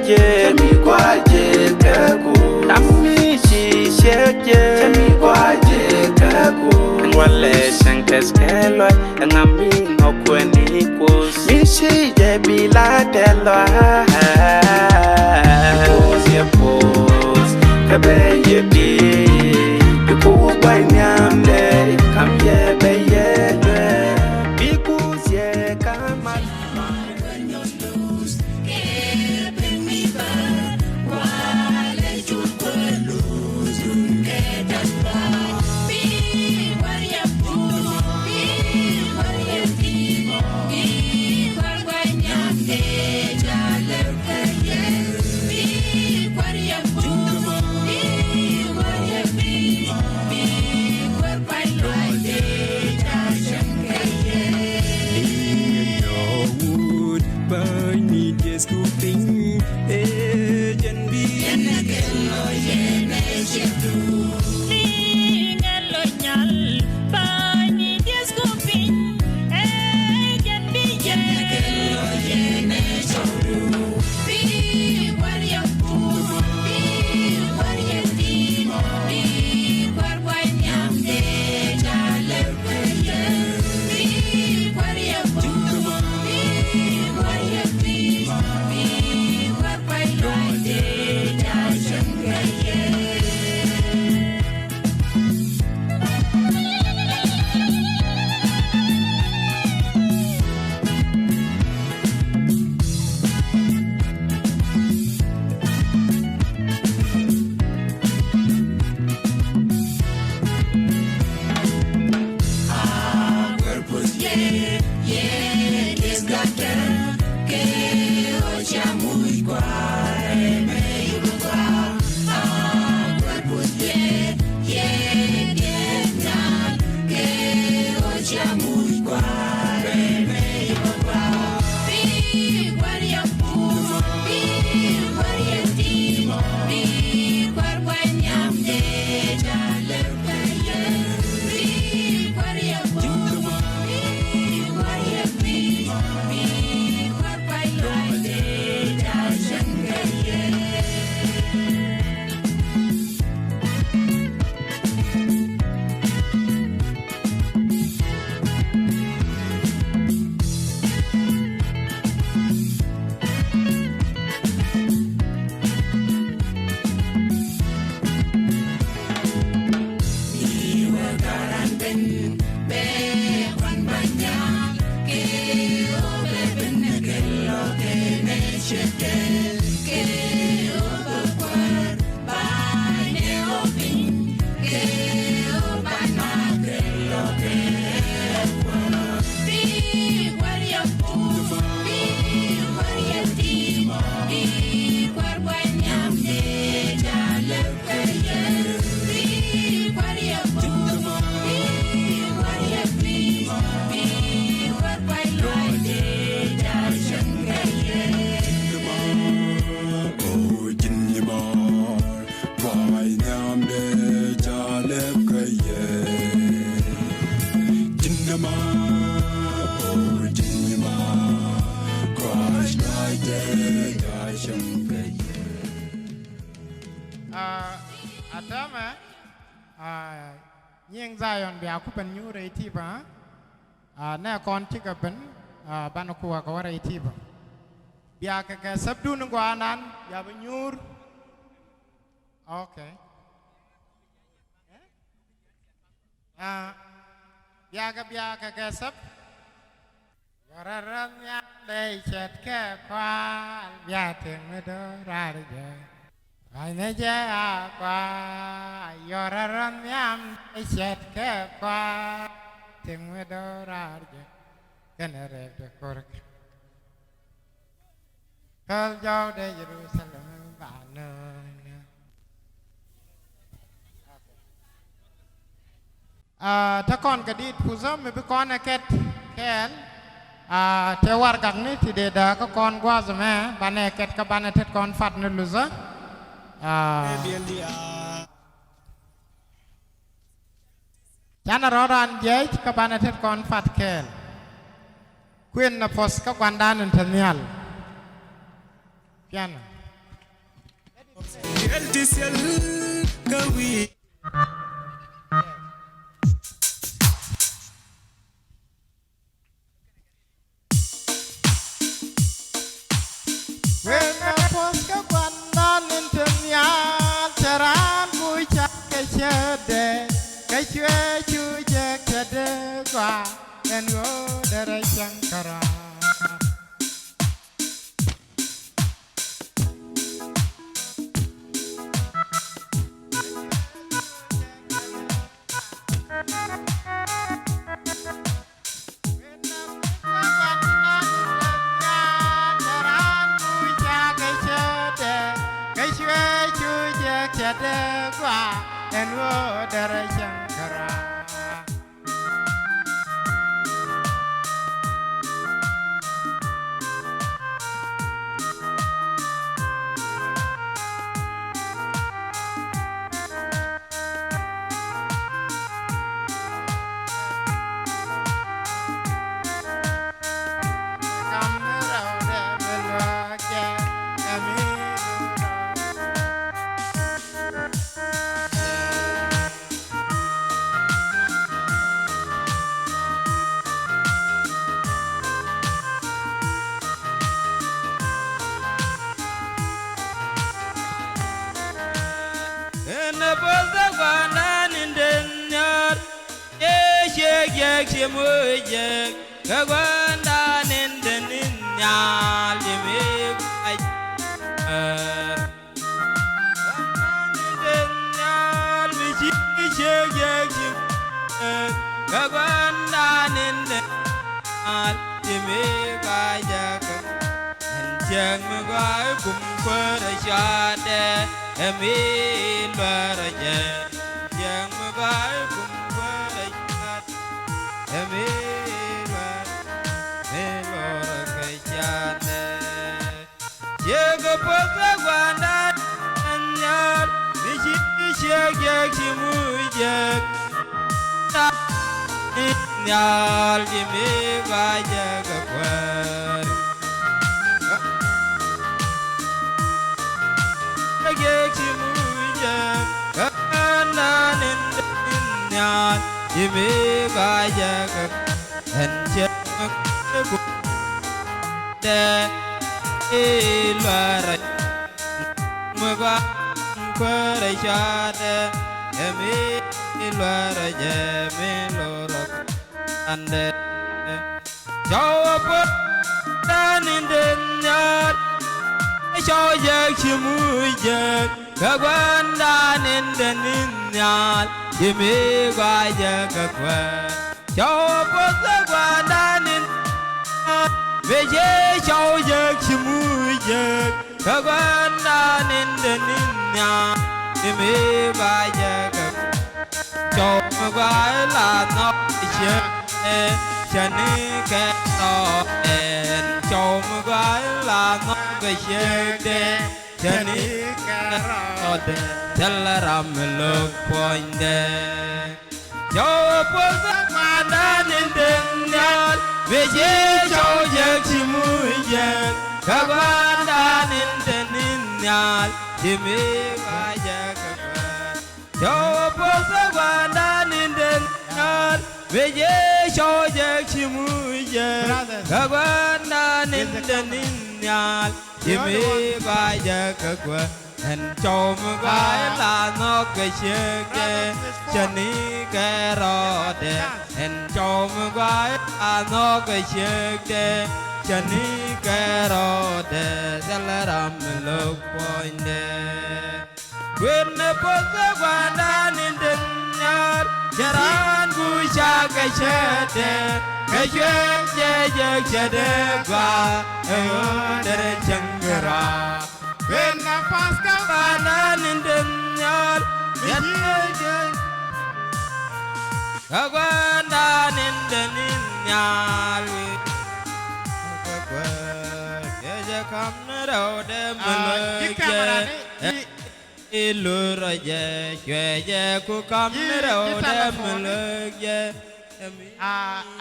je mi kwaje kaku amishi sheje mi kwaje kaku wale shankes kelo ngami ngokweni kus mishi je bilatelo pos kabe ye bi ku banyamde kam ye be ye bikus ye kamal Nyang Zion biar aku penyu reiti ba, na konti kapen, banaku aku reiti ba. Biar ke sabdu nunggu anan, biar penyur. Okay. Biar ke sab. Yararnya lecet ke kual, biar tengah raja. Ai je apa yoraran yam iset ke pa tengwedorar je kenere de kork kal jau de Jerusalem banon ta kon kadit puzo me be kon aket ken te war gak ni ti de da ko kon gwa zame bane ket ka bane tet kon fat ne luza Chana roran jay ka bana tet kon fat kel Queen na pos ka kwandan intenial Piano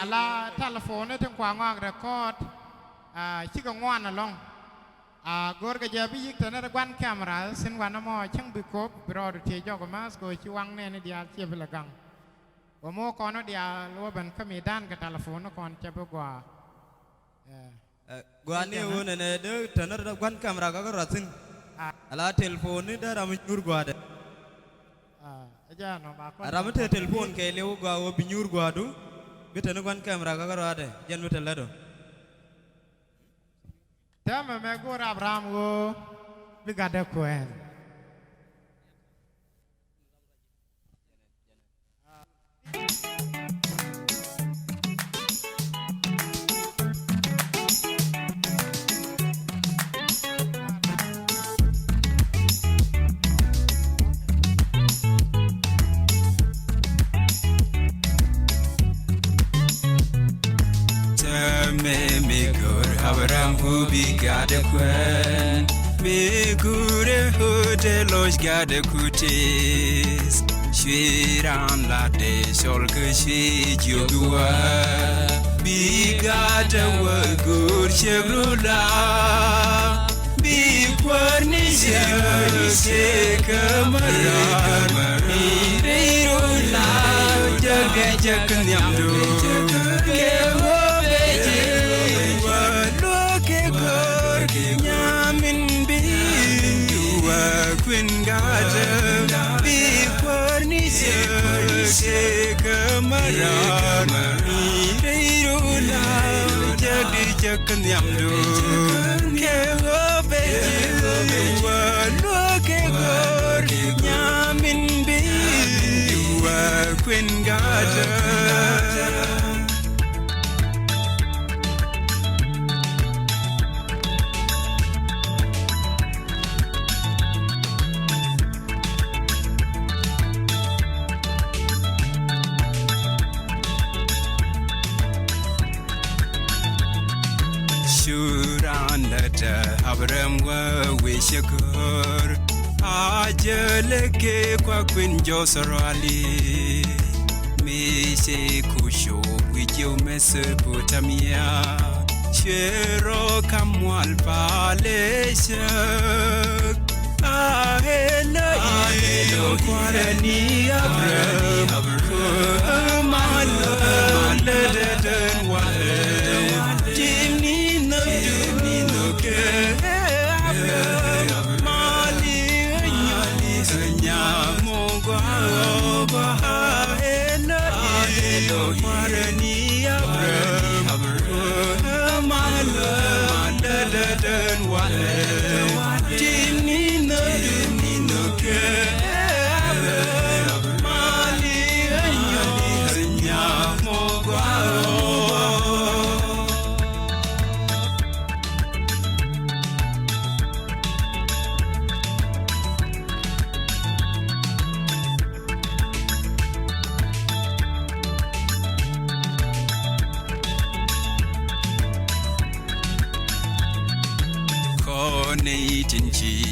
ala telephoneถึงควางออก record ชิกงอนน่ะลง gor ke jabi yik tana gwan kamera sin wan mo chang bi kop bro de tie jog mas go chi wang ne ne dia tie belagang o mo kono dia lo ban kami dan ke telefon kon che bo gwa gwa ni wona ne de tana gwan kamera ga ratin ala telefon ni da ram nyur gwa de aja no ba ko ram te telefon ke lew gwa o bi nyur gwa du bi tana gwan kamera ga ra de jan mi tele do Tama me go Abraham go bigada koen. Me good Abraham who be got a quen me good who de los got a cuties Shiran la de sol que she jugua be got a good chevrula be quarnisia se camara irula jagan yamdu Queen Gada, be Cornicia, Camara, Irula, Jadi Jakan Yamdu, Kevo Beju, look at Yamin be Queen Gada. Abraham wa wishakur ajeleke kwa Queen Josorali Mise kusho wijio Mesopotamia Shero kamwal palesha Ahelo kwarani Abraham Maleden wale Jimni no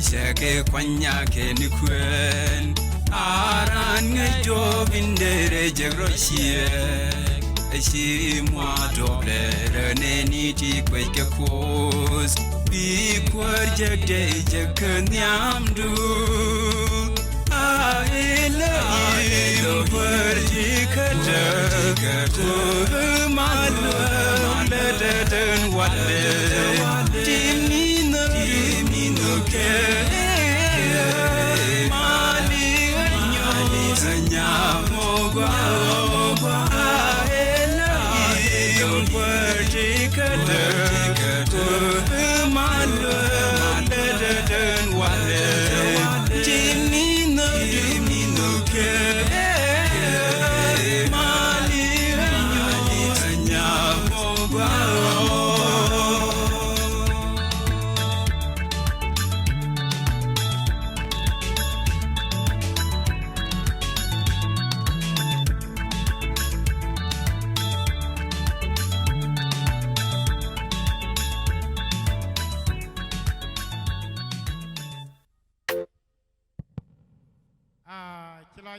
Seke kwanya ke ni kwen aran ngejo bindere jegrosie eshi mwa doble ne ni ti kweke kos bi kwar jegde jeknyamdu aela kwar jikata ko malu lededen wale timni no ke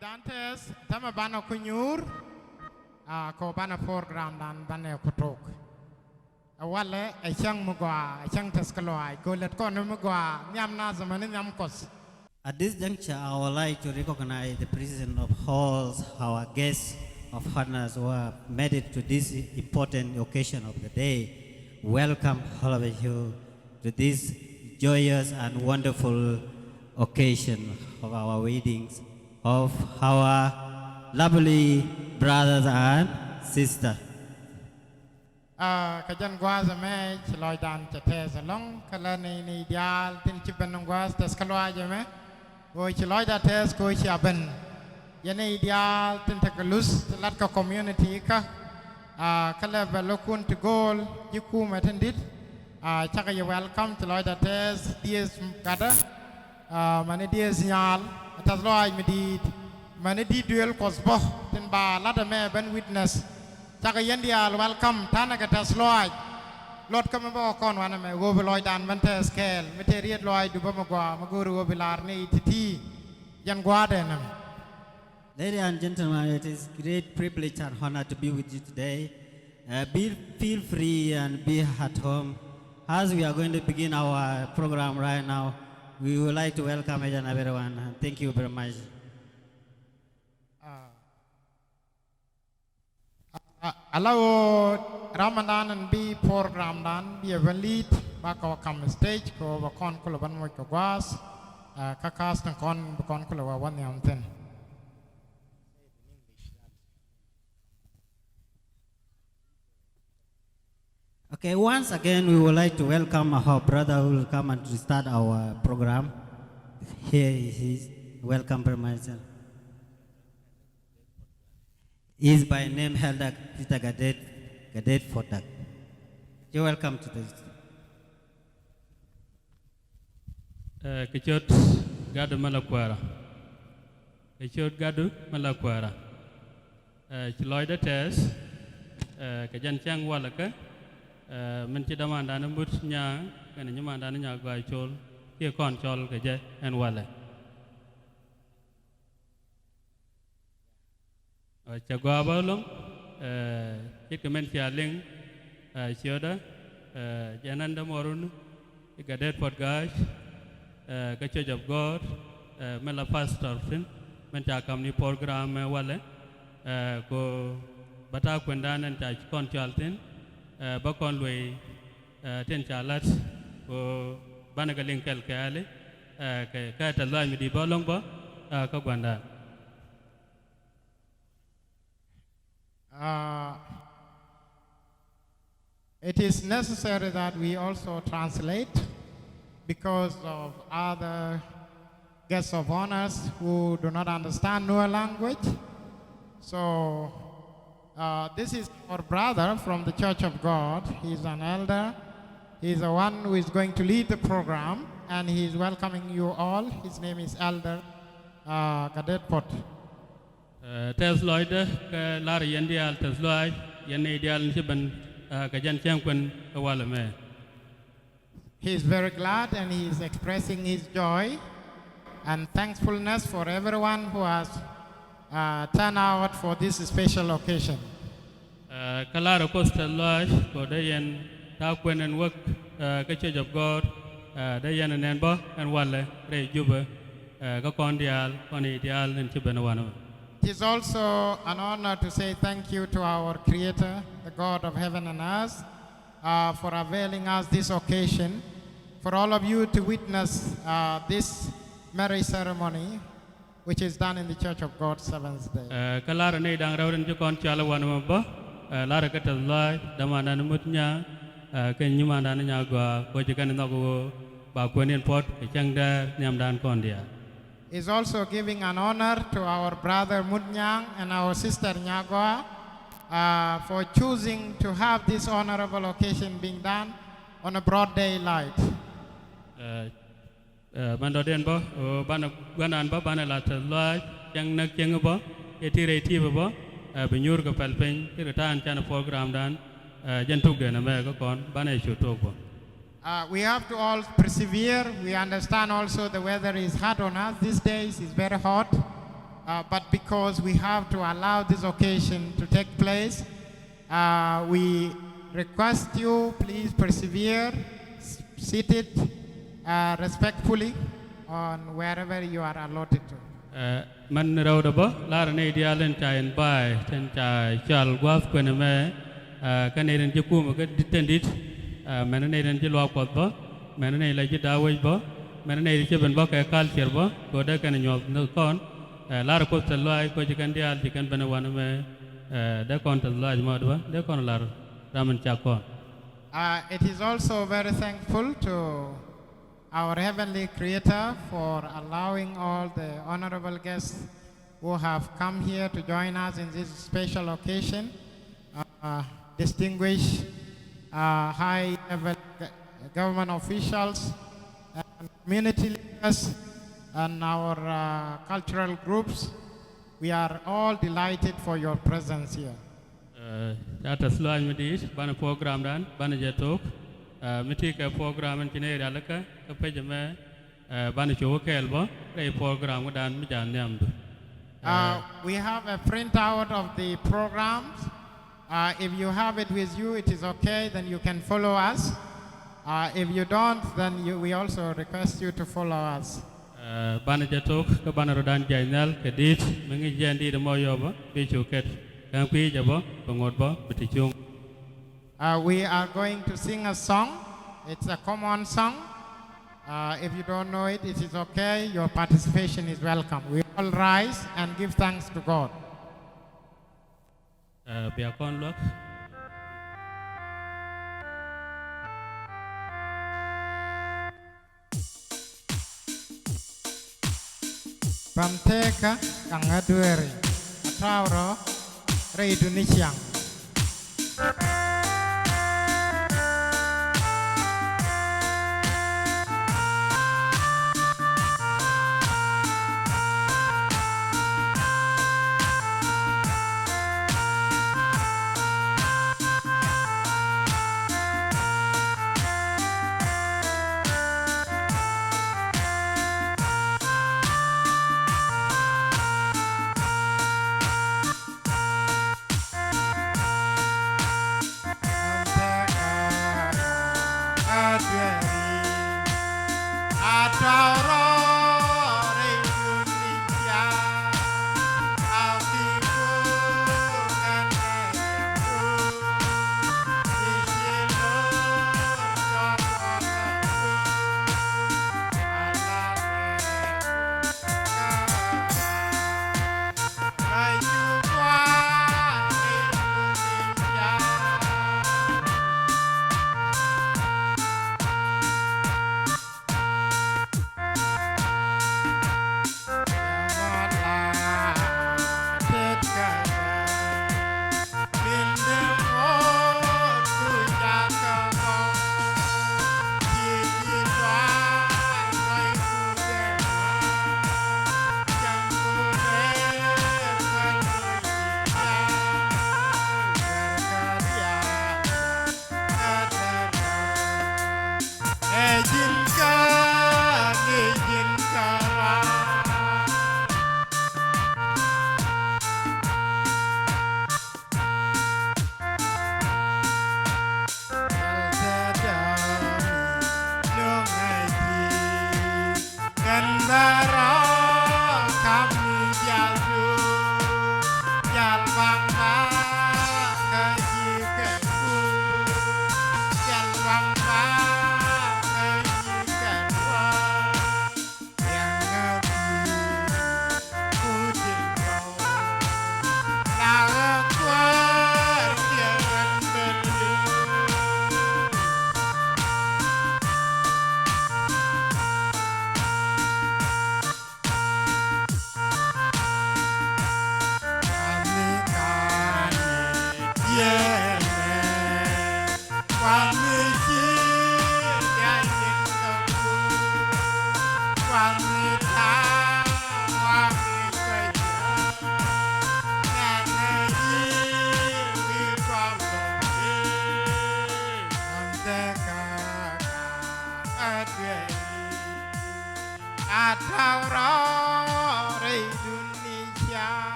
Dantes, tama bana kunyur, ko bana program dan bana kutok. วันละไอช่างมกว่าไอช่างเทสกลอยกูเล็ดก้อนมกว่ายามนาสมันยามกด At this juncture, I would like to recognize the presence of all our guests of honors who have made it to this important occasion of the day. Welcome all of you to this joyous and wonderful occasion of our weddings of our lovely brothers and sisters. ขยันกว่าจะแม่ชลอยดันจะเทสลงกันแล้วในเดียลที่จะเป็นกว่าเทสกลอยใช่ไหมโอ้ยชลอยดันเทสกูจะเป็นยันในเดียลที่จะกลุสลัดกับคอมมูนิตี้ก็กันแล้วเวลาคุณจะ goal ยุคูมาทันดิดชักจะ welcome ชลอยดันเทสเดียสกันเด้มันเดียสยาลทัศลอยไม่ดีมันดีดูเอลคอสบอถึงบาลัดแม่เป็น witnessจากยันเดียล welcome ท่านก็ทัศลอยรถก็มาบอกก่อนวันนั้นกูไปลอยดันมันเทสแคลไม่เทเรียดลอยดูบ้ามากว่ามากูรู้ว่าเวลาในที่ยันกว่าเด่น Ladies and gentlemen, it is great privilege and honor to be with you today. Feel free and be at home. As we are going to begin our program right now, we would like to welcome each and everyone. Thank you very much. Allow Ramadan and be for Ramadan be a lead back our come stage ko bakon ko laban mo ko was kakas ng kon bakon ko lawan ni amten. Okay, once again, we would like to welcome our brother who will come and to start our program. Here he is. Welcome very much. He is by name Elder Peter Gadet Fodak. You're welcome to this. Kechot gadu malakwara. Kechot gadu malakwara. Chiloida test. Kajan chang walaka. Menci damandana MUT NYANG kana nyamandana NYAGOA Chol kia kon chol kaje en wale. Chagwa balong chit kemen sialing sioda jananda morun Gadet Podcast ka Church of God mela pastor fin mentakam ni program wale ko bata kwendana nta kon chaltin bakon lui ten chalat ko banagaling kalkale ka talwa mi di bolong ba ka gwanda. It is necessary that we also translate because of other guests of honors who do not understand Nuer language. So this is our brother from the Church of God. He's an elder. He's the one who is going to lead the program, and he's welcoming you all. His name is Elder Gadet Pot. Tesloid lar yendial tesloid yen ideal chiban kajan chamkwen awalame. He is very glad and he is expressing his joy and thankfulness for everyone who has turned out for this special occasion. Kalaro coastal lodge ko dayen takwen and work ka Church of God dayen and enbo and wale re juba ka kondial konidial and chibanawano. It is also an honor to say thank you to our Creator, the God of heaven and earth, for availing us this occasion, for all of you to witness this marriage ceremony, which is done in the Church of God 7th day. Kalara ne dang rawren jukon chala wanu ba lara katalai damana MUT NYANG kenyumana NYAGOA ko jikan no ba kwenin pot changda nyamdan kondia. Is also giving an honor to our brother MUT NYANG and our sister NYAGOA for choosing to have this honorable occasion being done on a broad daylight. Bandoden bo bana ganan ba bana la talwa yang nak yang bo etire ti bo benyur ko palpen tiratan chan program dan jantuk de na me ko kon bana chu tok bo. We have to all persevere. We understand also the weather is hot on us these days. It's very hot. But because we have to allow this occasion to take place, we request you please persevere, seated respectfully on wherever you are allotted to. มันเราดบ่ลาในเดียเล่นใจอันบ่ายเช่นใจจัลกว่าเพื่อนแม่กันในเรื่องจะกู้มันก็ดิเทนดิแม่ในเรื่องจะลวกปอดบ่แม่ในอะไรจะดาวบ่แม่ในจะเป็นบ่แก่คัลเชียร์บ่ก็ได้กันยอบนึกก่อนลาก็จะลอยก็จะกันเดียจะกันเป็นวันแม่ได้ก่อนจะลอยมาด้วยได้ก่อนลารามันจากก่อน It is also very thankful to our Heavenly Creator for allowing all the honorable guests who have come here to join us in this special occasion, distinguished high-level government officials, and community leaders, and our cultural groups. We are all delighted for your presence here. Atas lain medis, bana program dan, bana jatuh. Mesti ke program yang kini ada leka, kepada jemaah bana coba ke elba, dari program dan menjalan yang tu. We have a printout of the programs. If you have it with you, it is okay. Then you can follow us. If you don't, then we also request you to follow us. Bana jatuh ke bana rodan jainal ke dit, mengijan di demo yoba, bicuket, kang pi jabo, pengorba, beticung. We are going to sing a song. It's a common song. If you don't know it, it is okay. Your participation is welcome. We all rise and give thanks to God. Biarkan luak. Bamteka kangadueri atawro reidu nisyang.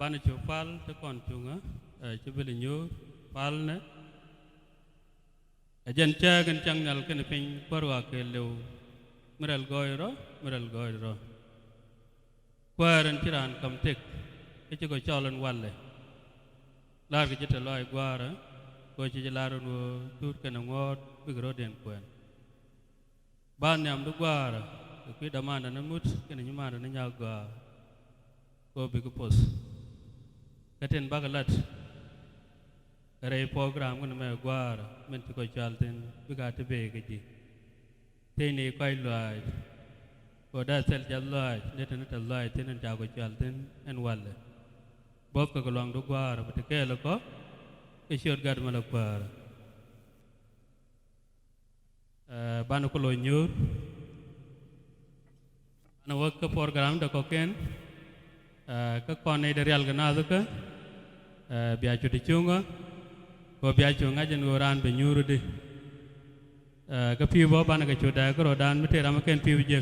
Bana cupal te kon cunga, cubili nyu palne ajan chagan changal kan pin parwa ke lew meral goyro kwaran tiran kam tek ke ko cholan walle lar ke jeta loy gwara ko ci laron wo tut kan ngot bigro den kwen ban yam du gwara ko damanda na mut kan nyuma na nyaga ko big pos katen bagalat rei program kan me gwara men ko chalten bigate be ke teni koy loy ko da sel jallay neten tallay tenen jago chalten en walle bok ko long du gwara bete kelo ko e short gad mala gwara ban ko lo nyur ana wak program da ko ken ka kon e real gana ka biya chu de chunga ko biya chu ngajen goran be nyuru de ka piu bo ban ka chu da ko dan mete ram ken piu je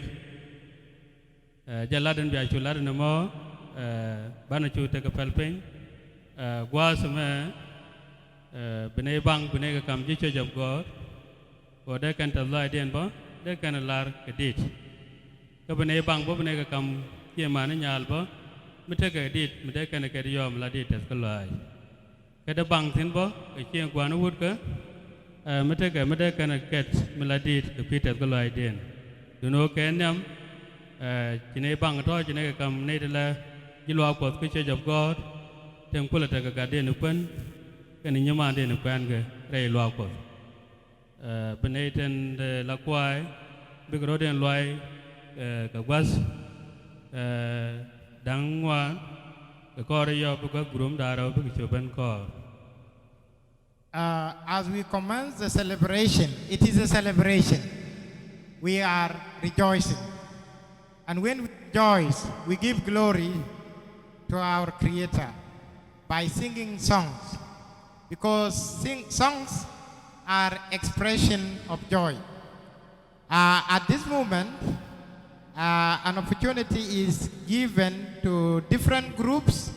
jaladen biya chu laden mo ban chu te ka pelpen gwa sama bene bang bene ka kam ji che job go ko de kan ta lai den bo de kan lar ka dit ka bene bang bo bene ka kam ke man nyal bo mete ka dit mete kan ka yom la dit ka lai ka da bang tin bo ka che gwa no wut ka mete kan ket meladit ka piter ka lai den du no ken nyam chine bang to chine ka kam ne de la ji lo ko ka che job go tem ko la ta ka den pen kan nyama den kwan ga re lo ko bene ten la kwai big roden loi ka was dangwa ka ko re yo ka grum daro bi chu ben ko As we commence the celebration, it is a celebration. We are rejoicing. And when we rejoice, we give glory to our Creator by singing songs. Because songs are expression of joy. At this moment, an opportunity is given to different groups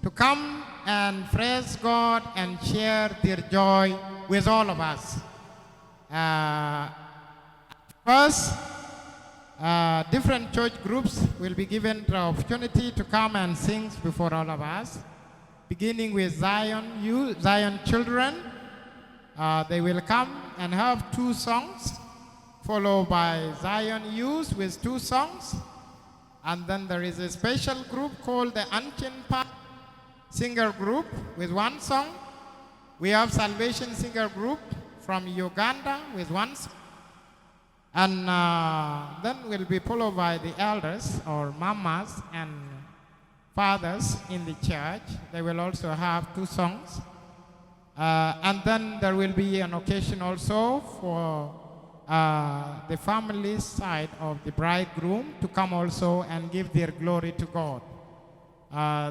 to come and praise God and share their joy with all of us. First, different church groups will be given the opportunity to come and sing before all of us, beginning with Zion children. They will come and have 2 songs, followed by Zion youth with 2 songs, and then there is a special group called the Ancient Part singer group with 1 song. We have Salvation singer group from Uganda with 1 song. And then will be followed by the elders or mamas and fathers in the church. They will also have 2 songs. And then there will be an occasion also for the family side of the bridegroom to come also and give their glory to God.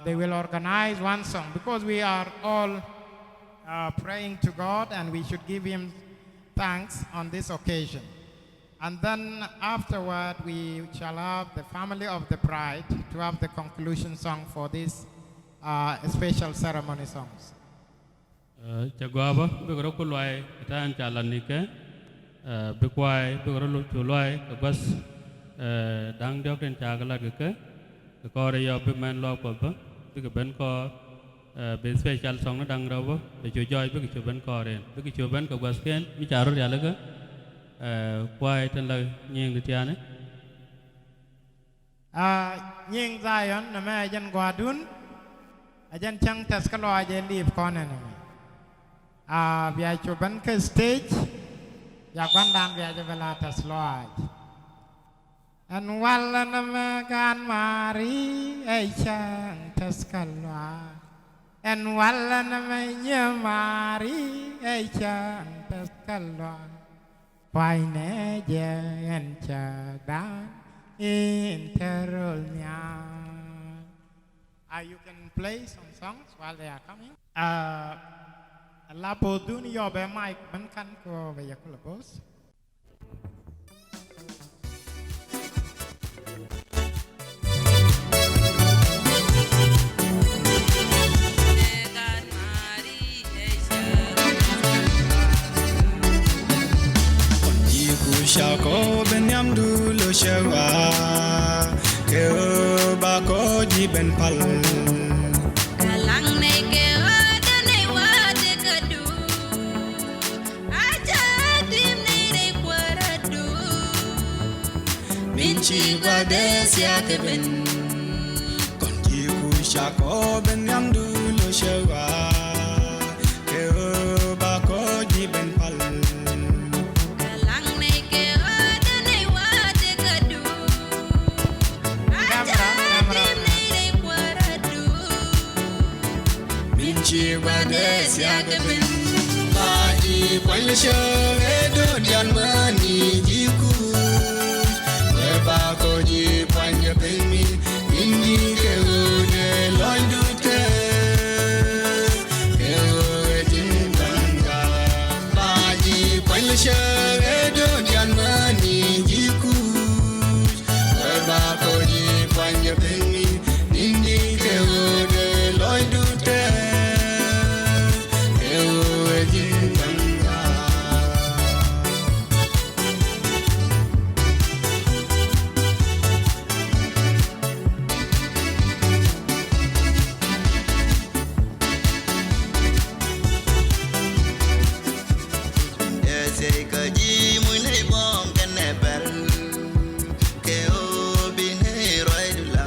They will organize 1 song because we are all praying to God and we should give Him thanks on this occasion. And then afterward we shall have the family of the bride to have the conclusion song for this special ceremony songs. Chagwaba bigro ko loy tan chalan ni ke bikwai bigro lu chu loy ka bas dang dok den chagala ke ko re yo bi man lo ko ba bi ka ben ko be special song na dang rawo be chu joy bi chu ben ko ren bi chu ben ko bas ken mi charo ya la ke kwai tan la nyeng ti ane Nying Zion na me ajan gwadun ajan chang tas ka lo ajan liip kone na me biya chu ben ka stage ya gwandan biya je bela tas lo aj an wala na me kan mari ay chang tas ka lo an wala na me nyamari ay chang tas ka lo Pai ne je en cha dan in terol nyang. You can play some songs while they are coming. Lapo dun yo be mic ban kan ko be yakulabos. Negan Mari Esha du lo shawa ke ba ko ji ben pal Kalang nay ke wada nay wada kadu aja dim nay nay kwaradu minchi ba des ya ke ben kon ji ku sha ko ben yam du lo shawa ke ba ko ji ben pal Kalang nay ke wada nay wada kadu aja dim nay nay kwaradu minchi ba des ya ke ben ba ji kwal sha do dian mani ji ku ba ko ji pan ya ben mi indi ke de loy du te ke jin banga ba ji pan sha do dian mani ji ku ba ko ji pan ya ben mi indi ke de loy du te ke jin banga Ese kaji mune bom kanebel ke obi ne roidula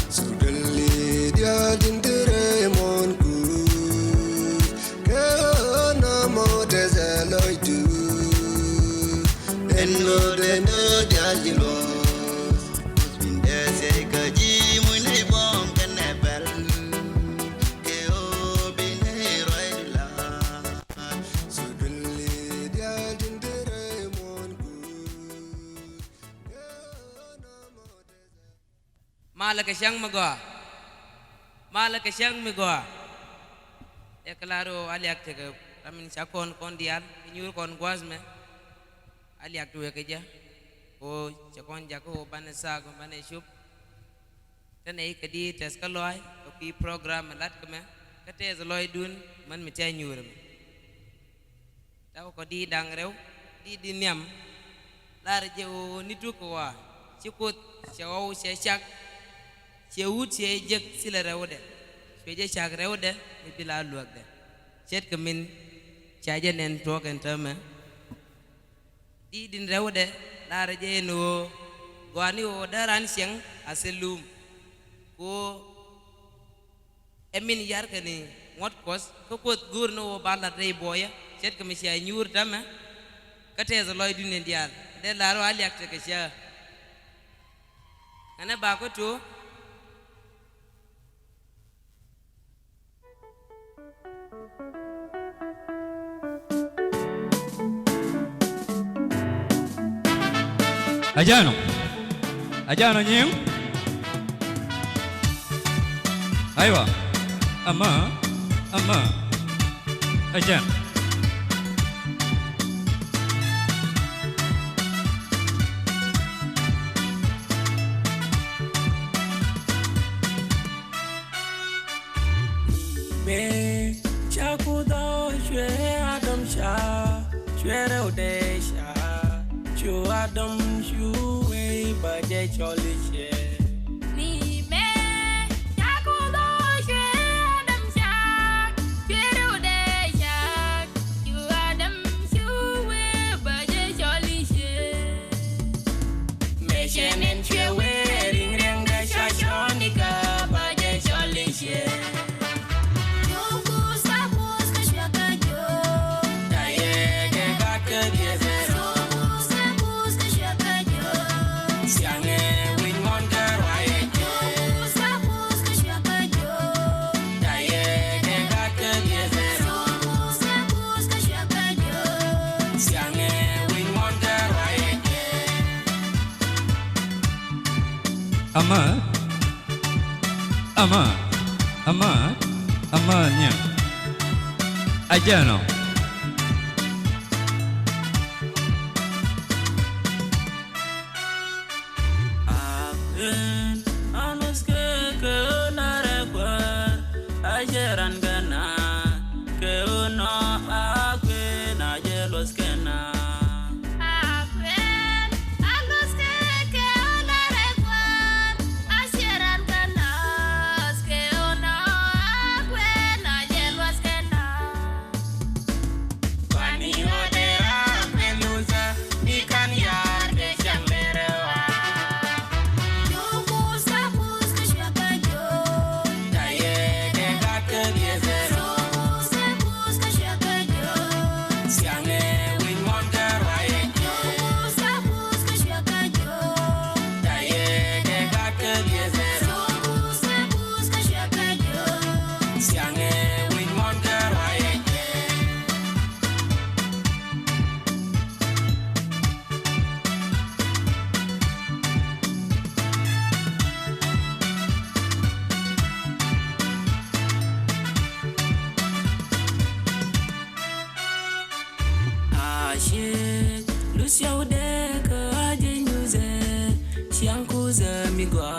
Suddenly dia dintere mon ku ke na mo deseloy tu enno de no dialilo ese kaji mune bom kanebel ke obi ne roidula Suddenly dia dintere mon ku Malaka siyang magwa. Malaka siyang magwa. Ya klaro aliak tege ramin sakon kon dial nyur kon guazme aliak tuwe keja o sakon jako bane sago bane shup tane kadi tes kaloy o pi program lat kame kate zaloy dun man mi tay nyur taw ko di dang rew di niam lar je o nitu ko wa cikut chaw che chak che wut che jek sila rewde je chak rewde mi bila luagde chet kamin chaje nen token tama di din rewde lar je no gwani o daran siang aselum ko emin yar kani ngot kos ko pot gur no bala rey boya chet kami sia nyur tama kate zo loy dunen dial de laro ali akte ke sia ana ba ko to Ajano nying Aywa ama ajan me chakudo shwe adam sha shwere odesha chu adam shuwe baje cholishe ni me yakudo shwe adam shak shwere odesha chu adam shuwe baje cholishe me shenen shwe ring ring da shashonika baje cholishe ama nyang ajano Anos que narekwa ajeran gana que uno akwe na jelos kena akwen show de ka ajenyuze siang kuze migwa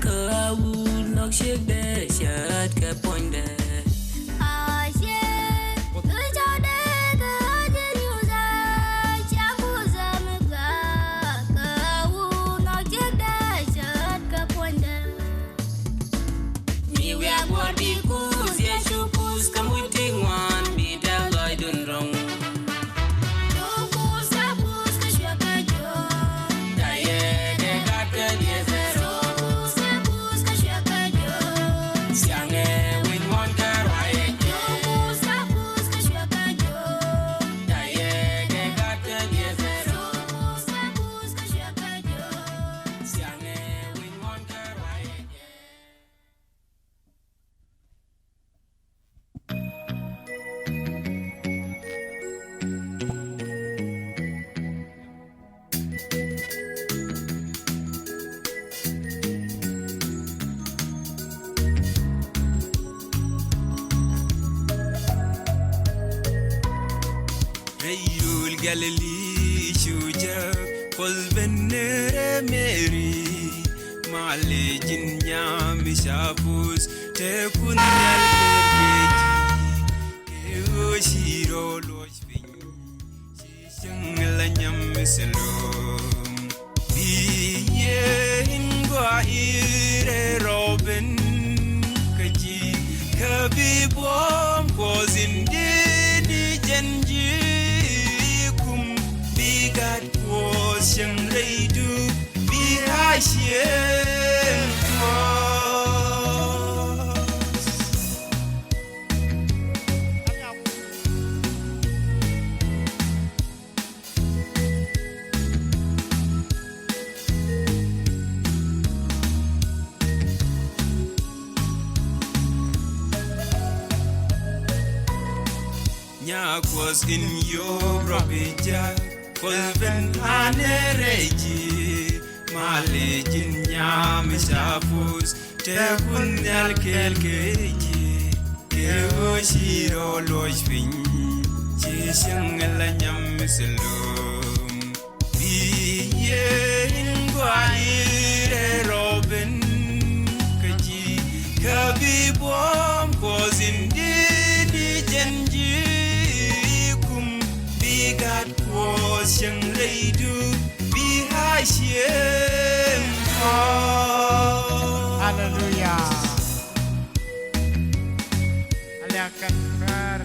ka wu nok shek de shat ka ponde Galilee shuja kolbenere Mary malejin nyam shapus te kunyal keji ke shiro lojbin shishangla nyam selom biye ingwa ire robin kaji kabibom kozindi di janji God was young lady behind Nyag was in your robija Kolben anereji malejin nyam shafus te kunyal kelkeji ke oshiro lojpin chishang la nyam selum biye ingwa ire robin kaji kabibom kozindi di janji God was young lady behind Hallelujah. Aliakan ber.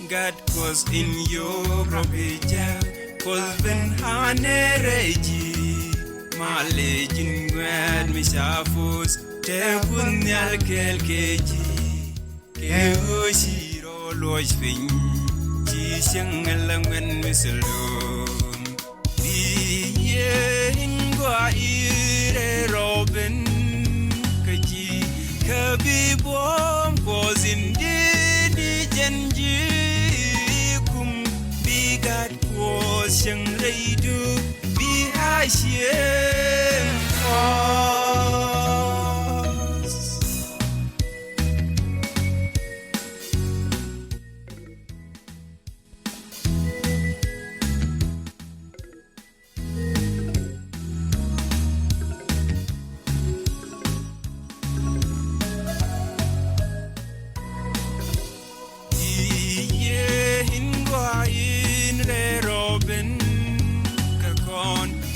God was in your provision. Kolben hanereji malejin gwad mishafus te kunyal kelkeji ke oshiro lojpin chishang langwen misalum biye ingwa ire robin kaji kabibom kozindi di janji God was young lady behind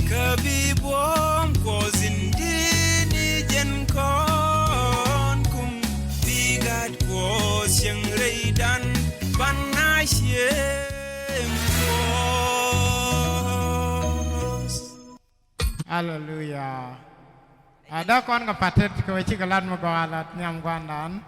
Kabibom kozindi di jen kon kum bigat was yang reidan panasiem Hallelujah. Ada kon kapatet ko chikalan mo galat nyam gwandan.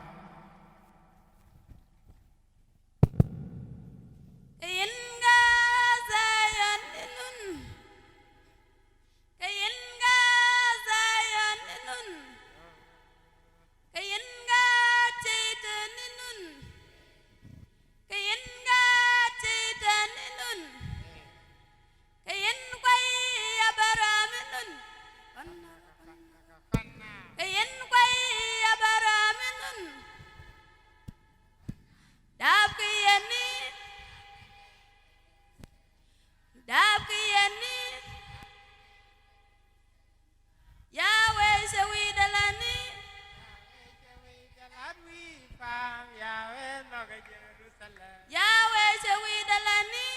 Yahweh Shawi Dalani.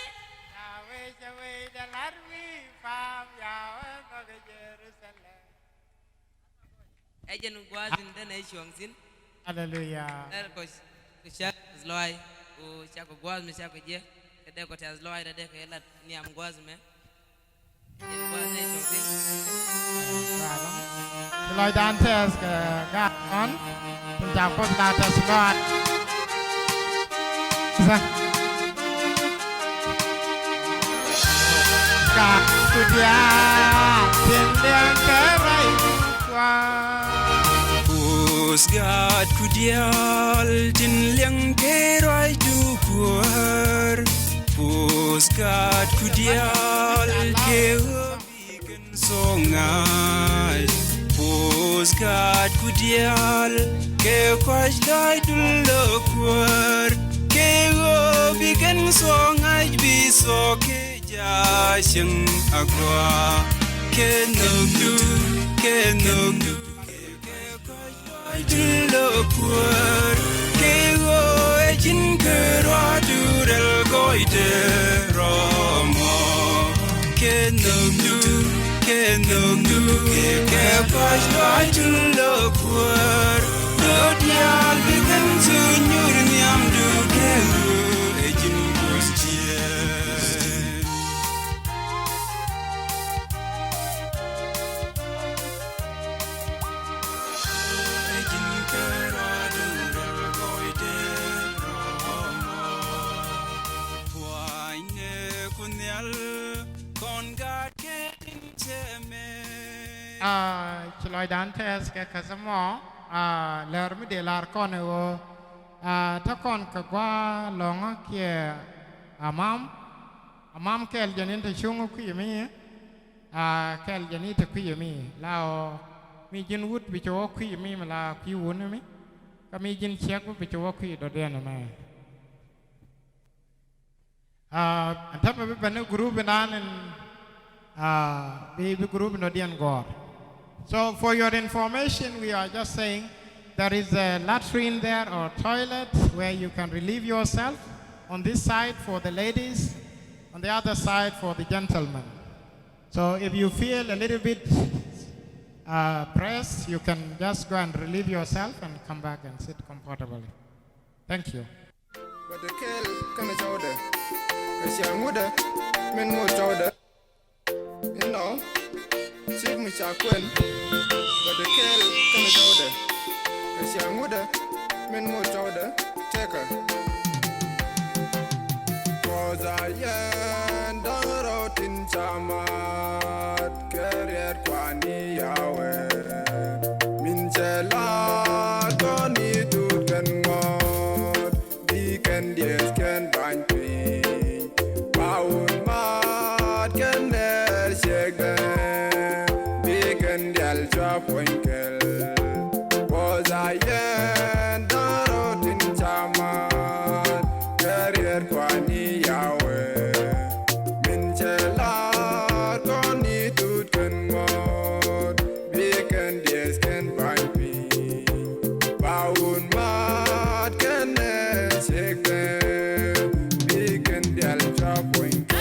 Yahweh Yahweh Dalarwi Fam Yahweh Maga Jerusalem. Ejen gwazin da na shi wangsin. Hallelujah. Dar ko shak zloi o shak gwaz me shak je. Kada ko ta zloi da de ko yala ni am gwaz me. Ejen gwaz na shi wangsin. Loi dantes ke ga on. Penjak pos datas lot. Ga kudia tendang kerai kwa. Pus gad kudial din liang kerai dukuar. Pus gad kudial kewabikan songai. Pus gad kudial kekwaj lai dulukuar. Kewabikan songai biso kejasheng agwa. Kenogdu Lokuar Kewo ejin keradurel goide romo Kenogdu Kepas wajul lokuar Dodial bikin sunyur nyamdu kewo ejin kusjien Chiloi dantes ke kasamo ler mi de lar kon o ta kon ka gwa longa ke amam kel janin ta chungu ku yemi kel janin ta ku yemi lao mi jin wut bi cho ku yemi la ku wun mi ka mi jin chek bi cho ku do den ma ta ba ban group nan be group no den gor. So for your information, we are just saying there is a latrine there or toilet where you can relieve yourself. On this side for the ladies, on the other side for the gentlemen. So if you feel a little bit pressed, you can just go and relieve yourself and come back and sit comfortably. Thank you. But the kel kana chawda kashamuda men mo chawda you know Sig mi chakwen but the kel kana chawda kashamuda men mo chawda teka Koza yan dorotin chamat career kwani yawe minjela koni tutkan ngot weekend yes can bang ping paun mat can der shege weekend yal chop winkel was I yan dorotin chamat career kwani yawe minjela koni tutkan ngot weekend yes can bang ping paun mat can der shege weekend yal chop winkel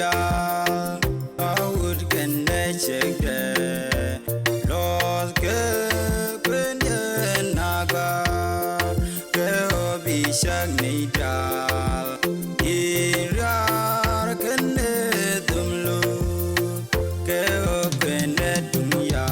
dia awut kende chekde los ke kwende naga ke obi shak ni dal irar kende dumlu ke o kende dunya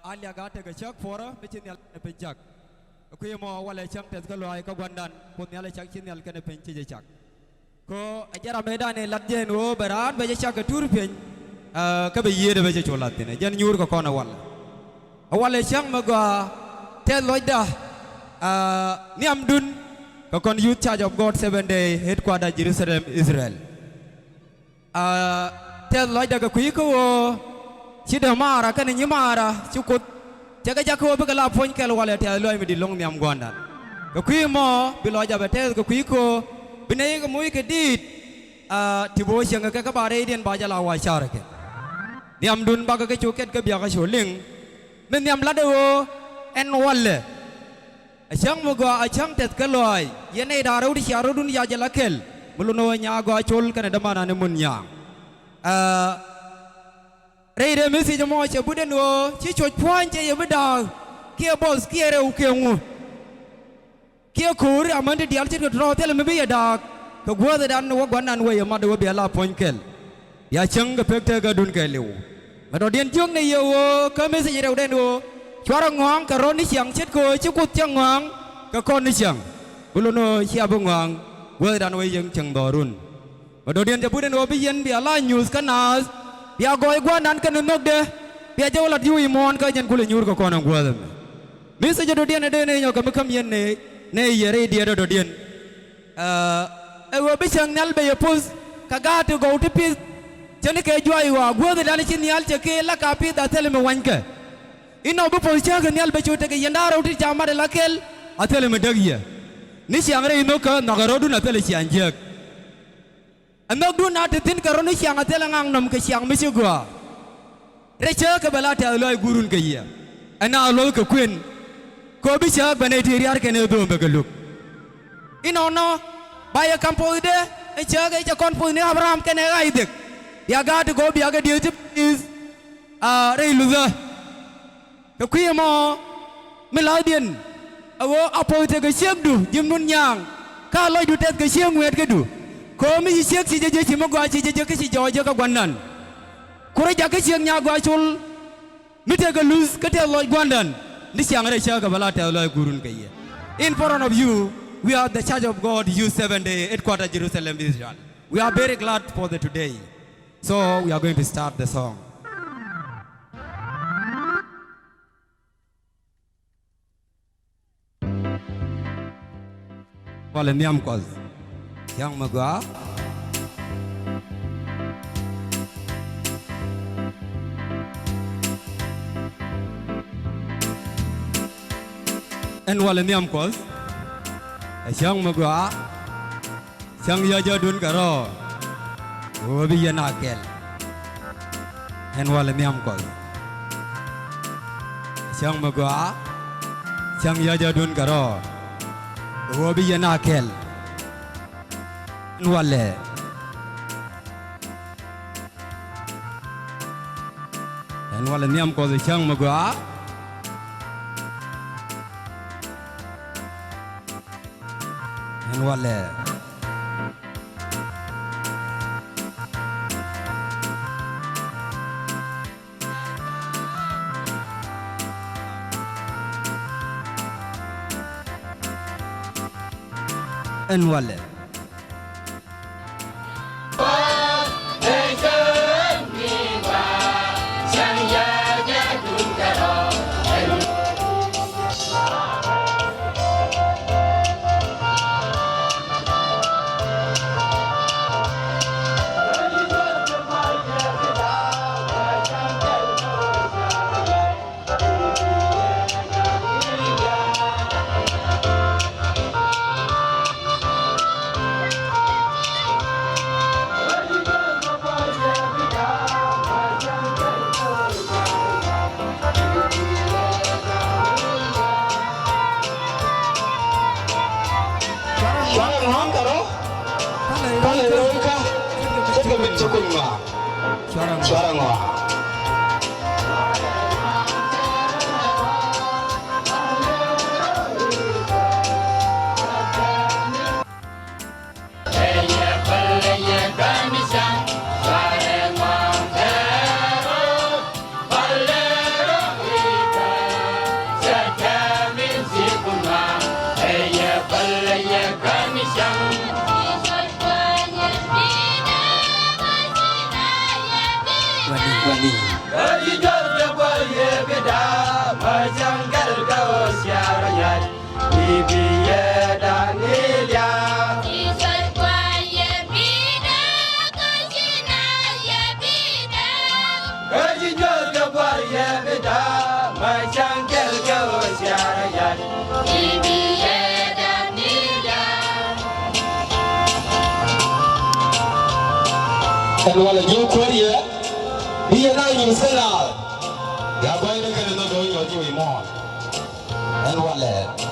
alia gata ga chak fora bicin yal penjak ku mo wala chak tes ga loy ka gwandan pun yal chak chin yal kana penci je chak ko ajara medan ne latjen wo baran be chak ga tur pen ka be yede be cholat ne jan nyur ko kona wala chak ma ga tel loida niam dun ko kon youth charge of God 7-day headquarter Jerusalem Israel tel loida ga ku ko Cida mara kan ni mara cukut jaga jaga wa begala poin kalau wala te loy mi di long niam gondan ko kui mo bilo ja betel ko kui ko binay ko muy ke dit tibo siang ka bare dien ba jala wa char ke niam dun ba ka chuket ka bia ka choling men niam lado en walle achang mo go achang tet ka loy yene daru di charu dun ya jala kel muluno nya go chol kan da mana ne mun yang Rede message mo che buden wo chi choj pon che ye bida kia boss kia re u kia ngu kia kur amande dial che ko tro tel me be da ko gwa da dan wo gwan nan wo ye ma do be la pon kel ya chang ga pek te ga dun ke lew ma do dien jong ne ye wo ka message re den wo chwara ngong ka ron ni siang chet ko chi kut chang ngong ka kon ni siang bulono chia bu ngong wo dan wo yang chang do run ma do dien je buden wo be yen be la news kanas Bia goy gua nan kan nok de bia jawlat yu imon ka jan kule nyur ko kono gua dem mi se jodo dien de ne yo ka kam yen ne yere dia do dien wo bisang nal be pus ka ga to go to pis jani ke joy wa gua de dan chin yal che ke la ka pi da tele me wanke ino bu pus cha ga nal be chote ke yanda ro ti chama de la kel atele me dagiya ni siang re ino ka nagaro du na tele siang jek Anak dua nak tin karena siang ate langang nam ke siang mesti gua. Recha ke bala te aloi gurun ke ia. Ana aloi ke queen. Ko bisa bane diriar ke ne do begeluk. Inono baya kampo ide echa ke echa konpo ne Abraham ke ne aidek. Ya ga to go biya ke dia is rei luza. Ke kuya mo meladian. Awo apo te ke siang du jimun nyang. Ka aloi du tet ke siang wet ke du. Komi siak si jeje si mogwa si jeje ke si jojo ka gwandan. Kure jake siang nya gwa chul. Mite ke lose ke te loy gwandan. Ni siang re cha ka bala te loy gurun ke ye. In front of you, we are the Church of God Youth 7-day headquarters Jerusalem Israel. We are very glad for the today. So we are going to start the song. wala miam koz yang magwa en wala miam koz yang magwa yang ya jadun karo obi yanakel en wala miam koz yang magwa yang ya jadun karo obi yanakel wale en wala niam ko chang magwa en wale en wale and while you query, be a night in Selah. You are going to get another your doing more. And what led?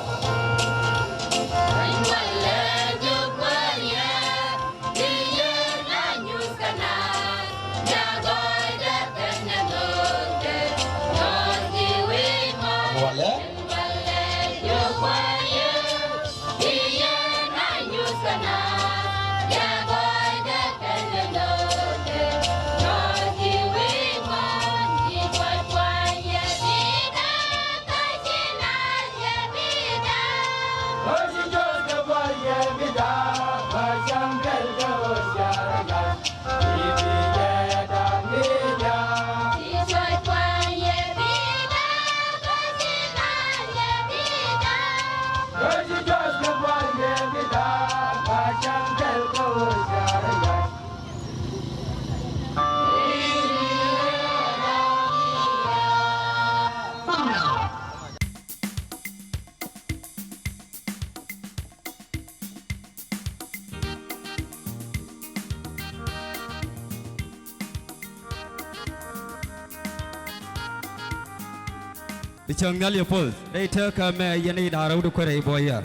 Bichang ngal yapol dei thơ ka me yani darau du kore boya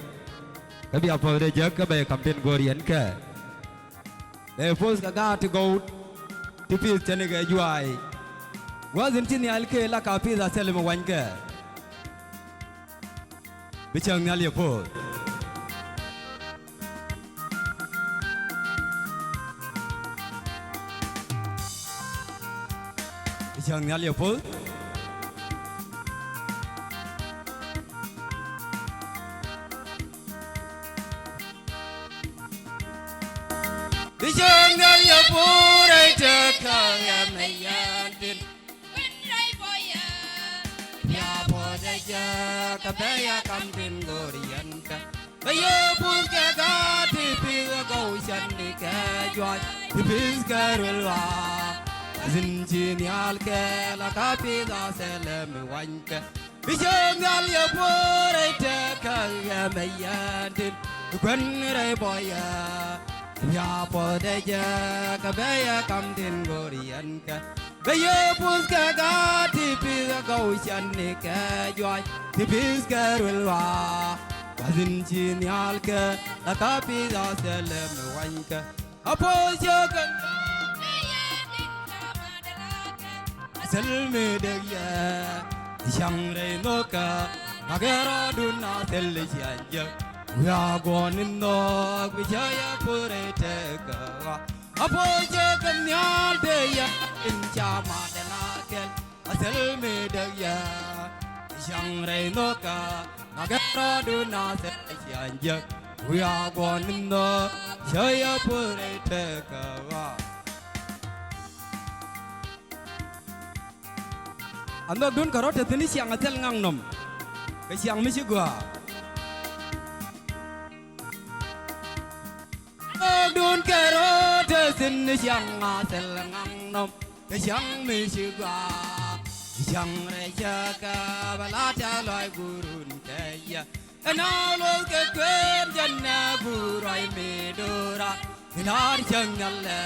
kabi apol de jak ka be campaign gorian ka de pos ka ga to go to pil chane ga juai wazin tin yal ke la ka pi za sel mo wan ka bichang ngal yapol bichang ngal yapol Jangan ya pura cakap ya meyantin. Wenrai boya. Ya boda ya kabaya kamtin gorian ka. Bayo pun ke joy the peace garulwa zinjini alke la kapida selem wanke bijangal ya pore te kaya mayandin kwenre boya ya podeja kabaya kamdin gorianka baya puska gati pisa gaushanne ka joy the peace garulwa zinjini alke la kapida selem wanke apojagan selme degya shangre noka agera duna telja ya gonin no bijaya purete ka apojagan nyal deya incha madalakel selme degya shangre noka agera duna telja ya gonin no Jaya purete kawa Ando dun karot tini siang atel ngang nom ke siang misi gua dun karot tini siang atel ngang nom ke siang misi gua siang reja ka balata loy gurun kaya Enalo ke kwen janna burai medora Hinar jangalle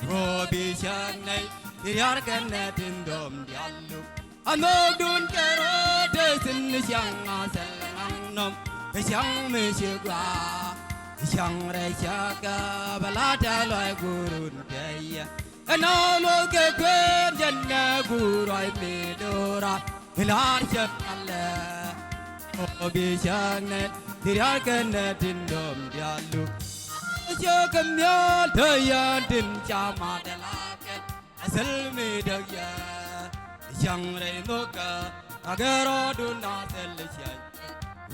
Robi jangai Diriar kena tindom diallu Anodun kerote sin siang aselang nom Siang mesyugwa Siang rejaka balata loy gurun kaya Enalo ke kwen janna burai medora Hinar jangalle Obishanet diriarkanet indom dialu Jokamya dayan din chama delaket asal medaya Shangre noka agaro duna telchan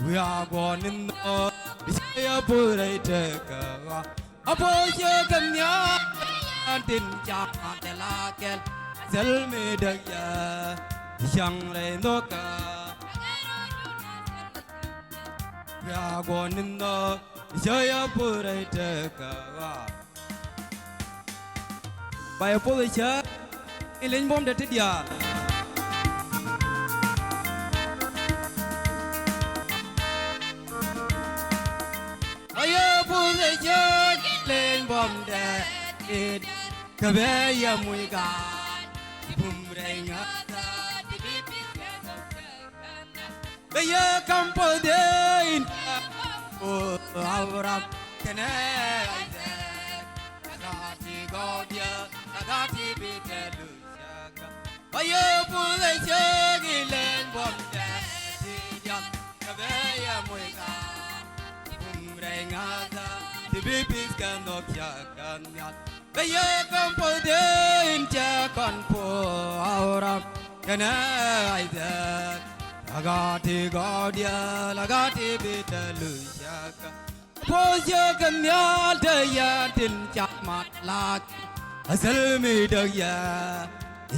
We are going in the Bisaya purete ka Apojakamya din chama delaket asal medaya Shangre noka Ya gonin no Jaya purete kawa Baya policha Ilin bom de tidia Baya policha Ilin bom de tid Kabaya muiga Bumrenga Baya kampo de Oh, Avram, can I Agati Godia, Agati Bitelusaka. Ayo, pull a juggy land bomb that Kavaya Muika, Umrengada, the babies can knock Yakan. Baya Campo de in Jaconpo, Avram, can I Agati Godia, Agati Bitelusaka. Poja Ganyal Daya Din Chakmat Lak Asalmi Daya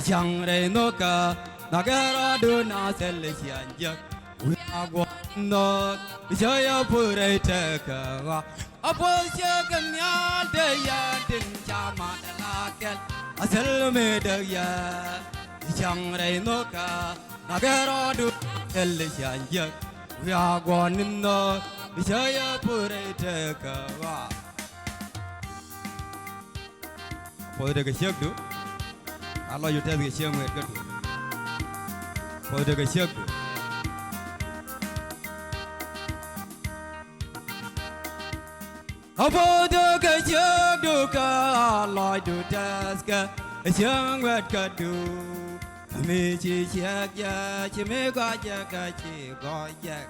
Shangre Noka Nagara Duna Selisian We are going not Jaya Purete Kawa Apoja Ganyal Daya Din Chakmat Lak Asalmi Daya Shangre Noka Nagara Duna Selisian We are going not Jaya purete kawa Pode ke siak du Allah you tell ke siak me ke du Pode ke siak du Pode ke siak du ka Allah you tell ke siak me ke du Mi chi siak ya chi me ga ya ka chi go ya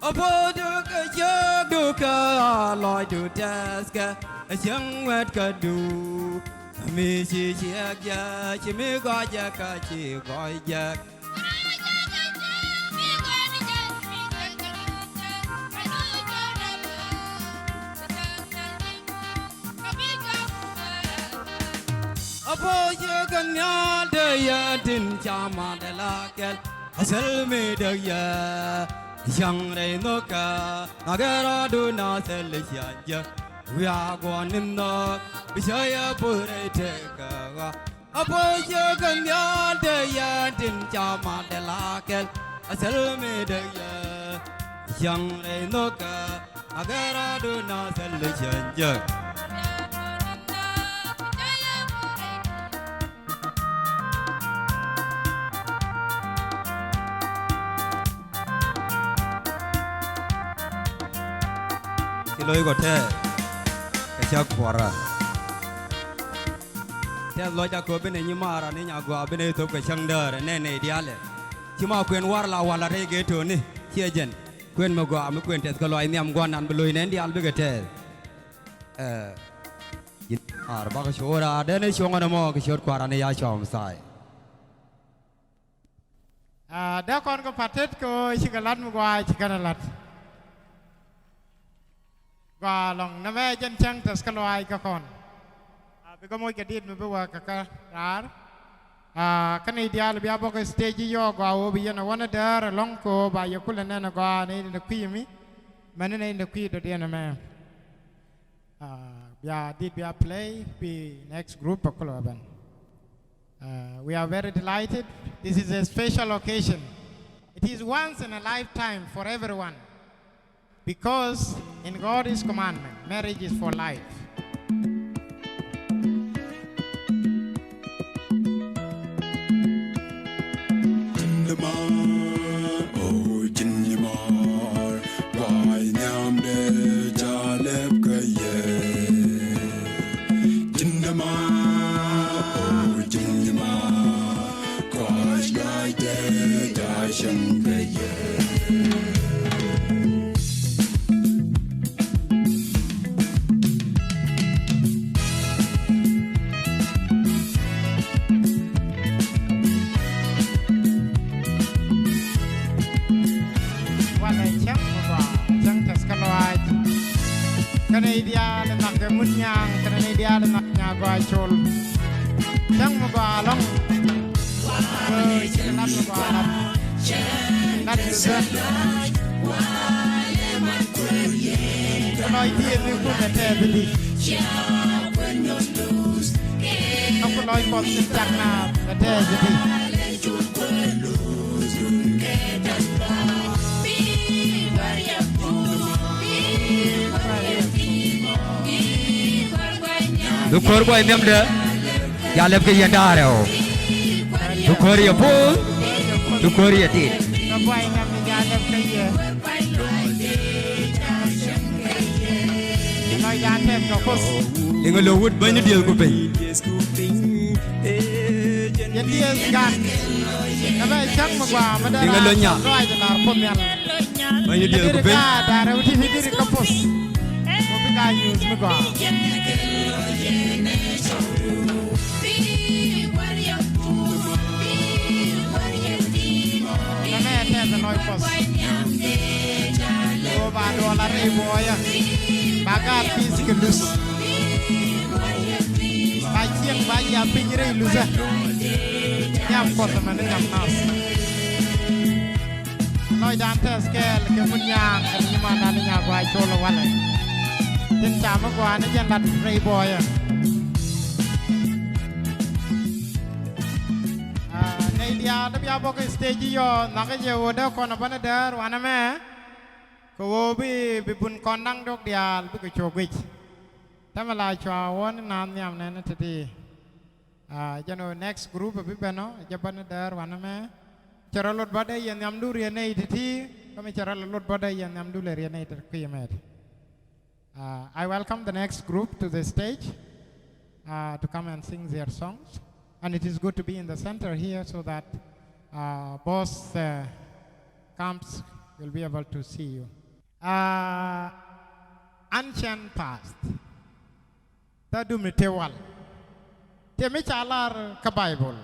Apodo ka jadu ka loy du taska Siang wet ka du Mi chi chiak ya chi mi go ya ka chi go ya Apo yagan ya de ya din chama de la kel asal me de ya yang re no ka agara do na sel ya we are going in the Bishaya Pure Teka Apo yagan ya de ya din chama de la kel asal me de ya yang re no ka agara do na sel ya lối có thể cái chắc quá ra thế lối chắc có bên này như mà ra nên nhà qua bên này tôi cái chăng đờ nên này đi ale chỉ mà quyền war là wala đây cái chỗ này chia dân quyền mà qua mới quyền thế cái lối niệm quan ăn bên lối nên đi al cái thế bác cái chỗ ra đây này chỗ nào mà cái chỗ quá ra này ya chom sai đó con có phát hết cô chỉ cần lát một quài chỉ cần lát và lòng nằm về chân chân tất cả loài các con bây giờ mỗi cái điện mình bây giờ các rár cái này dia lebih apa ke stage yo gua bây giờ nó wanna dar long ko ba yo kulen na gua này được quy mi mana này được quy được dia nama ya did we play be next group of Koloban we are very delighted. This is a special occasion. It is once in a lifetime for everyone. Because in God's commandment, marriage is for life. Dia le nak MUT NYANG karena dia le nak NYAGOA Chuol Chang mo ba long nak mo ba nak sen nói dia ni ku na te bi aku nói pom chak na te bi Dukor boy nem de ya lep ke yanda re ho dukor ye po dukor ye ti no boy nem ya lep ke ye nói ya tem no kos ingo lo wut banyu deal ko pe ye dia gan na ba chang ma gwa ma da ingo lo nya roi da nar pom yan banyu deal ko pe da ra uti hidiri kapos ko bi ga use ma gwa nói pos o ba do la re boya baga physical lus ba chieng ba ya pin re lusa nyam ko ta man nyam nas nói dan te skel ke MUT NYANG ni ma na NYAGOA Chuol wala tin cha ma kwa ni jan lat re boya dia lebih apa ke stage yo nak je woda kona bana dar wana me ko wobi bibun konang dok dia lebih ke chogwich tamala chwa won nam nyam na tadi jano next group bi bano jabana dar wana me cara lot bada yan nyam dur ya nei tadi kami cara lot bada yan nyam dur ya nei tadi I welcome the next group to the stage to come and sing their songs. And it is good to be in the center here so that both camps will be able to see you. Ancient past. Tadu mitewal. Temi chalar ka Bible.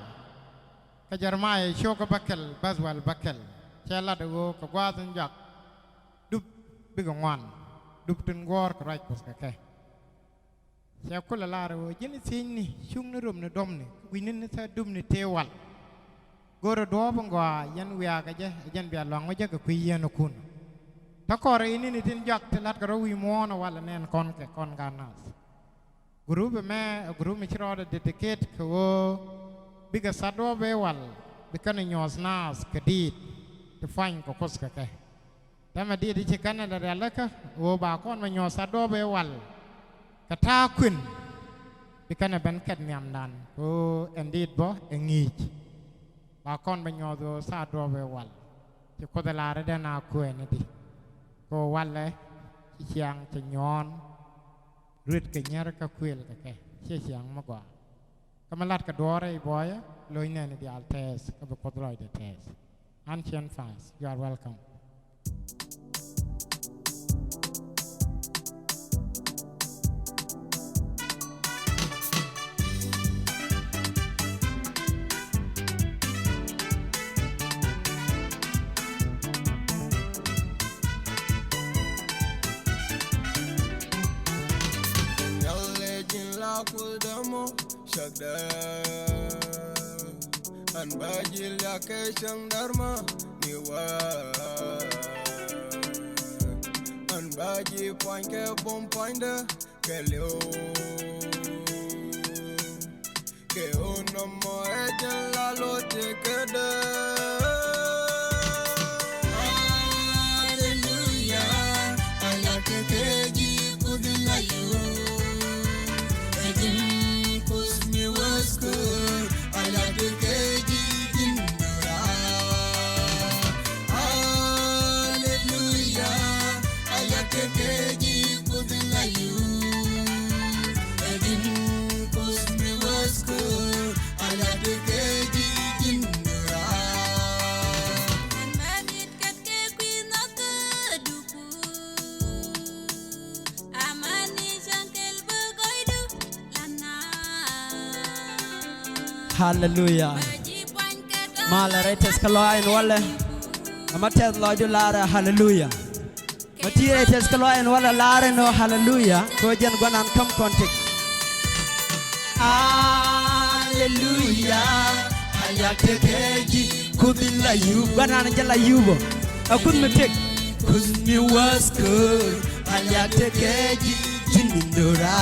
Ka Jeremiah show ka bakel bazwal bakel. Chala dago ka gwadun jak. Dup bigongwan. Dup tun gor ka right pos ka ke. เสียคนละลาเรายินสิ่งนี่ชุ่งนรุมนดมนี่วินินถ้าดุมนี่เทวัลกอรดอบังกว่ายันเวียกันเจยันเบียลองว่าจะกับคุยยันนุคุณถ้าก่อนนี้นี่ทิ้งยักษ์ที่ลัดกระวิมอนว่าละแน่นคนแก่คนการนัสกรุ๊ปแม่กรุ๊ปมิชรอดเดติเคทคือบิกสัตว์ว่าเบวัลบิกันในยอสนาสกดีดจะฟังก็คสกันแก่แต่มาดีที่เช็คกันนั่นแหละแล้วก็โอ้บาก้อนมายอสัตว์ว่าเบวัลกระทาขึ้นบิกันในบันกัดเมียมดันโอ้เอ็นดีดบ่เอ็งอีกบาก้อนมายอตัวสัตว์ว่าเบวัลจะโคตรลาได้ด้านนาคุยนี่ดิก็วันเลยเชียงจะย้อนรืดกันเนี้ยก็คุยเลยแกเชียงมากกว่าก็มาลัดกระดออะไรบ่อยลอยเนี่ยในเดียร์เทสก็เป็นคนรอยเดเทสอันเชียนฟาส you are welcome Shagda an bajil ya ke shang dharma niwa an baji point ke bom point ke leo ke onomo ejan la lo te kada hallelujah ala ke ji kudla you was good. I like the keji in the hallelujah. I like the keji good like you. I didn't cause me was good. I like the keji in the Hallelujah. Malaretes kaloy en wala. Amatet loy lara hallelujah. Matiretes kaloy en wala lara no hallelujah. Ko jen gonan kam kontik. Hallelujah. Hayake keji kudilla you. Gonan jala yubo. Akun metek. Cuz me was good. Hayake keji jinindora.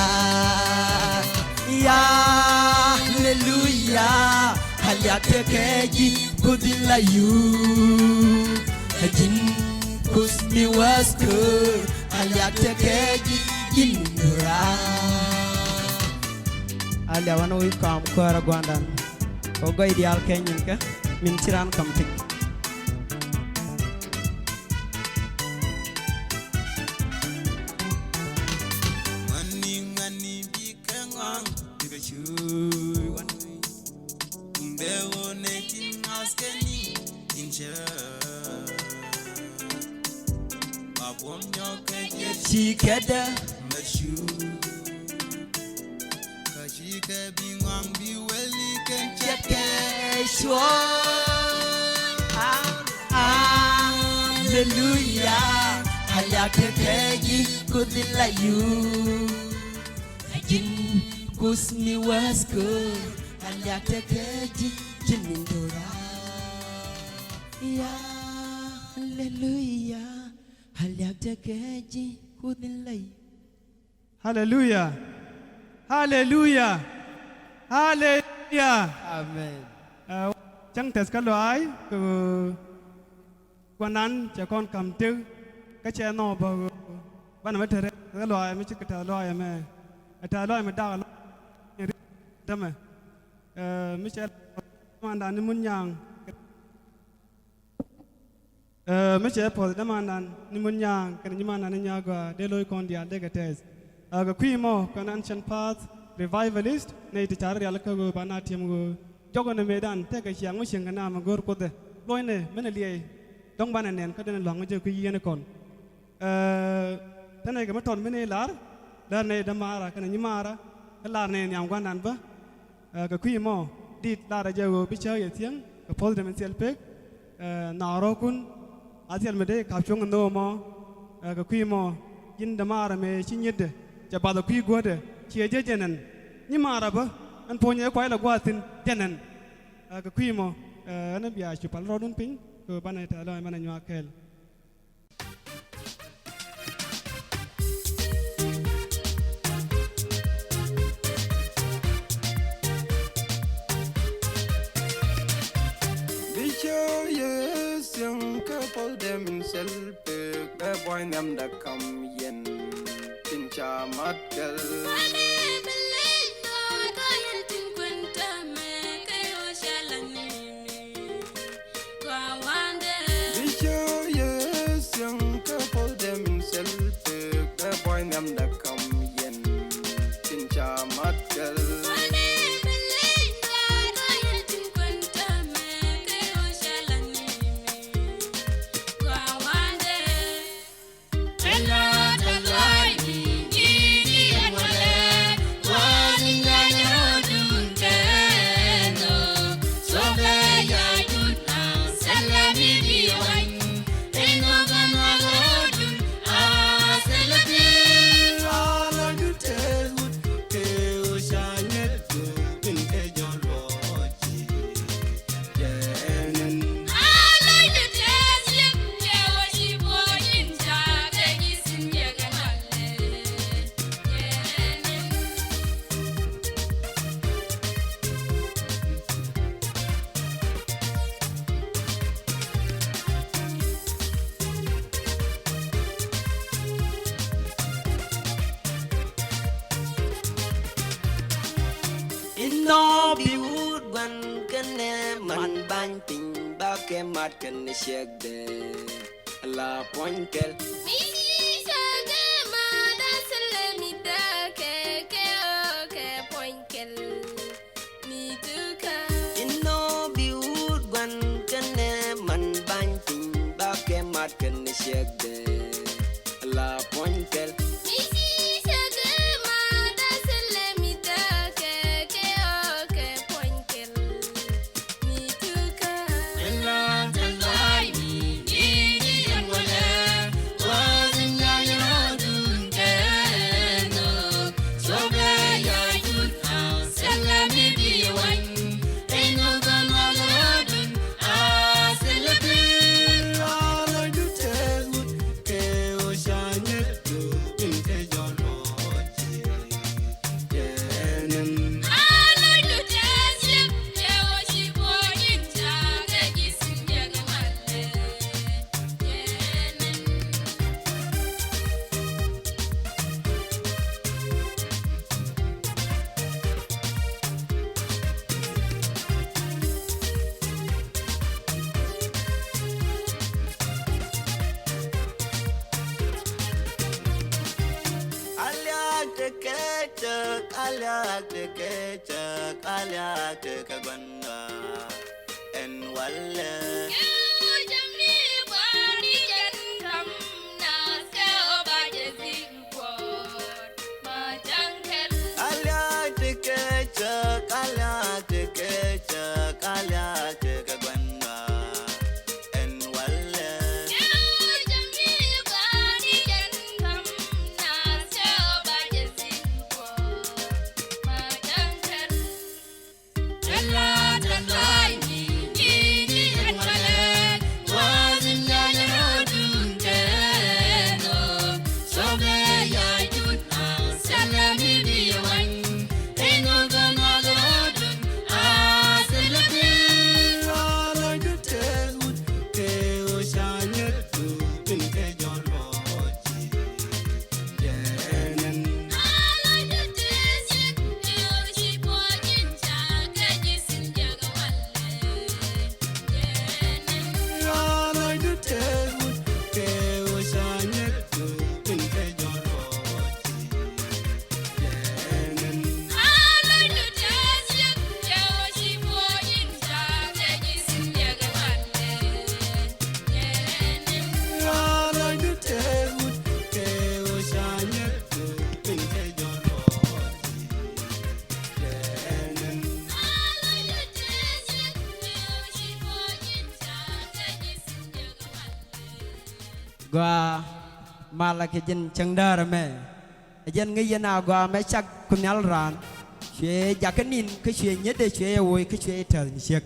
Hallelujah, Hayate keji kudilla you. Hajin kus mi was good. Hayate keji indura. Ali awana wi kam ko ara gwandan. Ko goy dial kenyin ka min tiran kam tik. Chikeda Mashu Kashika Bingwang Biweli Kenchake Shwa Hallelujah Hayake Keji Kudilla you Jin Kusmi was good Hayake Keji Jinindora Yeah Hallelujah Hayake Keji Hallelujah. Hallelujah. Hallelujah. Amen. Chẳng thể có loại từ quan án cha con cầm tư cái cha nó bờ ban mới thế cái loại mới chỉ cái loại mà cái loại mà đào đó mà mới sẽ quan đàn muốn nhang mới sẽ phổ đam an ni mun yang kan ni mana ni NYAGOA de loy kon dia de gates aga kwimo kan ancient path revivalist nei ti char ya lakko bana tiam go jogo na medan te ka chiang mo chiang kana ma gor ko de loy ne mena liye dong bana nen ka den long je ku yene kon tanai ka ma ton mene lar dar ne damara kan ni mara lar ne nyam gwan dan ba aga kwimo dit lar je go bi cha ye tiang ka pol de men sel pek na ro kun Asial mede kapchong ndo mo ka kui mo yin damara me chinyede ja bada kui gode chia je jenen ni mara ba an ponye ko ila gwa tin jenen ka kuimo na biya chu pal rodun pin ko banai ta lo mana nywa kel Young couple them in self-pick, the boy them that come yen, pincha matkel. Young couple them in self-pick, the boy them that come yen, pincha matkel. No be wood one can man bang ping back a mat can shake the la pointel. No be wood one can man bang ping back a mat can shake the la pointel. Gua malah kejin cengdar me ajan ngi yana gwa me chak kunyal ran che jakanin ke che nyede che wo ke che tar ni shek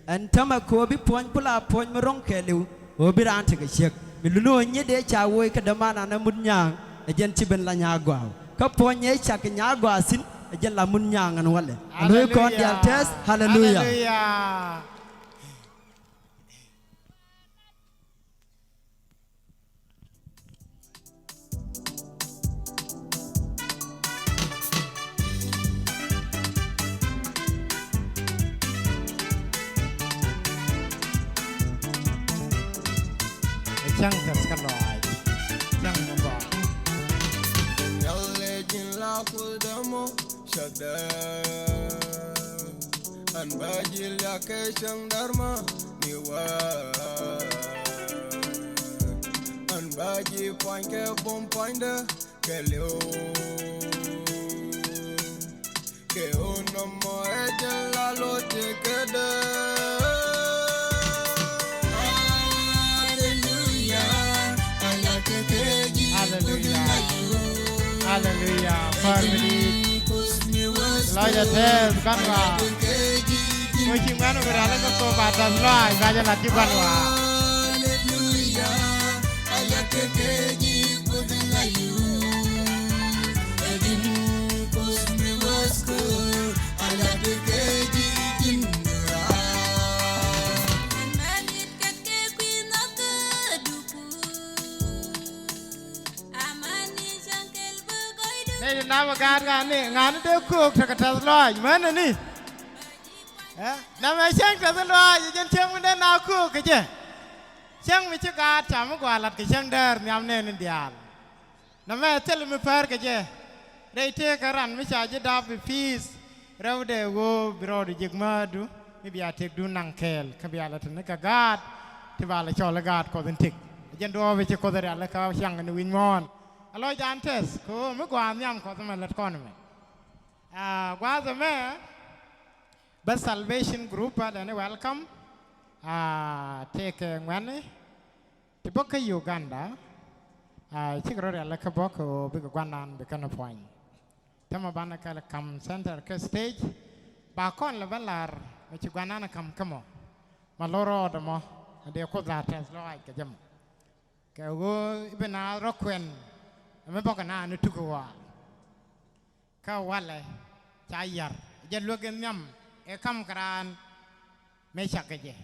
an tama ko bi pon pula pon morong kelu o bi ran te ke shek mi luno nyede cha wo ke damana na mun nyang ajan ci ben la nya gwa ka pon nye chak nya gwa sin ajan la mun nyang an wale aloy kon dial test hallelujah chăng thật cái loại chăng nó bỏ Yalle jin la kudamo shagda an bajil ya ke shang dharma niwa an baji point ke bom point ke leo ke onomo ejel la lote kede Hallelujah. Family. Lord Jesus, kanwa. Mochi ngano berala ko batas loy, gaja lati kanwa. Hallelujah. Ayakekeji kudalayu. Edin kusmi wasko. Ayakekeji jinra. Manit kake kwinaka duku. Amani jangkel begoidu. Nei nama ngani ngani de cook thakatas loy, mana ni? Nama chang tas loy, jen chang mun na cook ke. Chang mi chuka cham gwa lat ke chang der nyam ne ni dial. Nama tel mi par ke je. Dei te karan mi cha je da fees. Raw de wo bro de jigmadu. Mi biya tek du nang kel, ka biya lat ne ka gad. Ti bala chola gad ko den tik. Jen do we che ko der ala ka chang ni win mon. Alo jantes ko mi gwa nyam ko ma lat kon me. Gwa za me The Salvation Group and welcome. Take ngani. Tiboka Uganda. Chigro la kaboko big gwanan bekana point. Tama bana kala kam center ke stage. Bakon la balar mechi gwanana kam kamo. Maloro damo de ko la tes lo ai ke jam. Ke go ibena rokwen. Me boka na ni tukuwa. Ka wale chayar. Je logen nyam e kam kran me chakaje.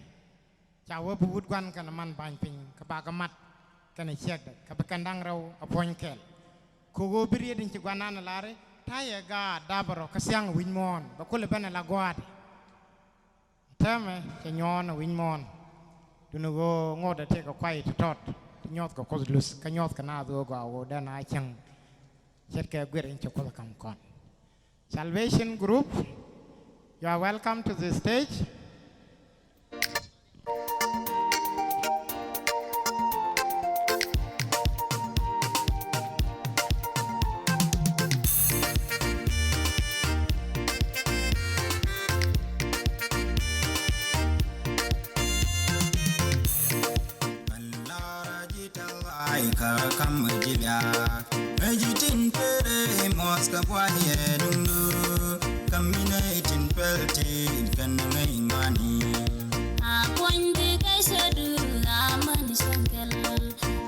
Chawa bubut gwan kana man ban ping ka ba ka mat kana chek ka ba kandang raw apon kel ko go biri din ci gwanana lare taye ga dabaro ka syang winmon ba ko le bana la gwade tame ci nyon winmon dunu go ngoda te ko kwai tot nyot ko ko lus ka nyot ka na do go dana chang chet ka gwerin ci ko kam kon. Salvation Group, you are welcome to the stage. Come with you, Ejitin pere moska pwaye dundu Kaminatin pelte kananga imani Akwande kaisa du amani sankel.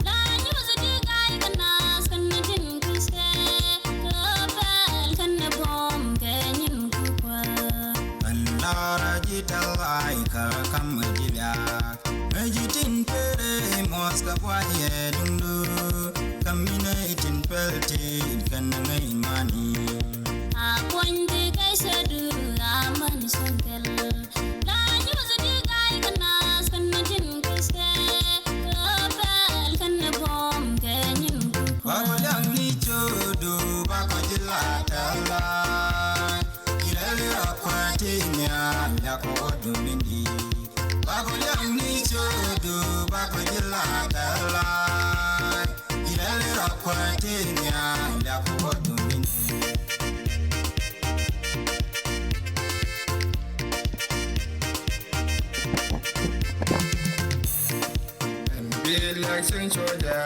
La nyuzu di gai kanas kanatin kuske. Kopel kana bom kenyin kukwa. Allara jitalai ka come with you, Ejitin pere moska pwaye dundu Kaminatin pelte kananga imani Akwande kaisa du amani sankel. La nyuzu di gai kanas kanatin kuske. Kopel kana bom kenyin kukwa. Wagodang ni chodo bako jilatala Ilali akwatinya yako dumindi Wagodang ni chodo bako jilatala Ilali akwatinya yako dumindi Be like Saint Georgia,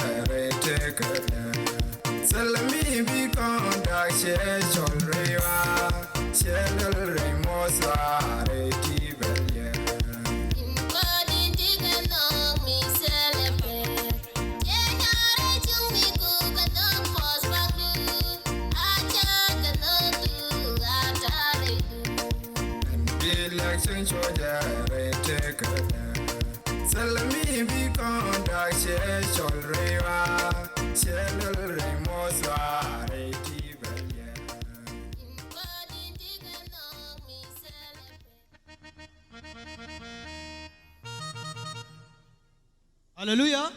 take a salami be gone, she cholrewa shelul remoswa rekibelia election choja reteka salami bi konda she cholrewa shelul remoswa rekibelia Hallelujah.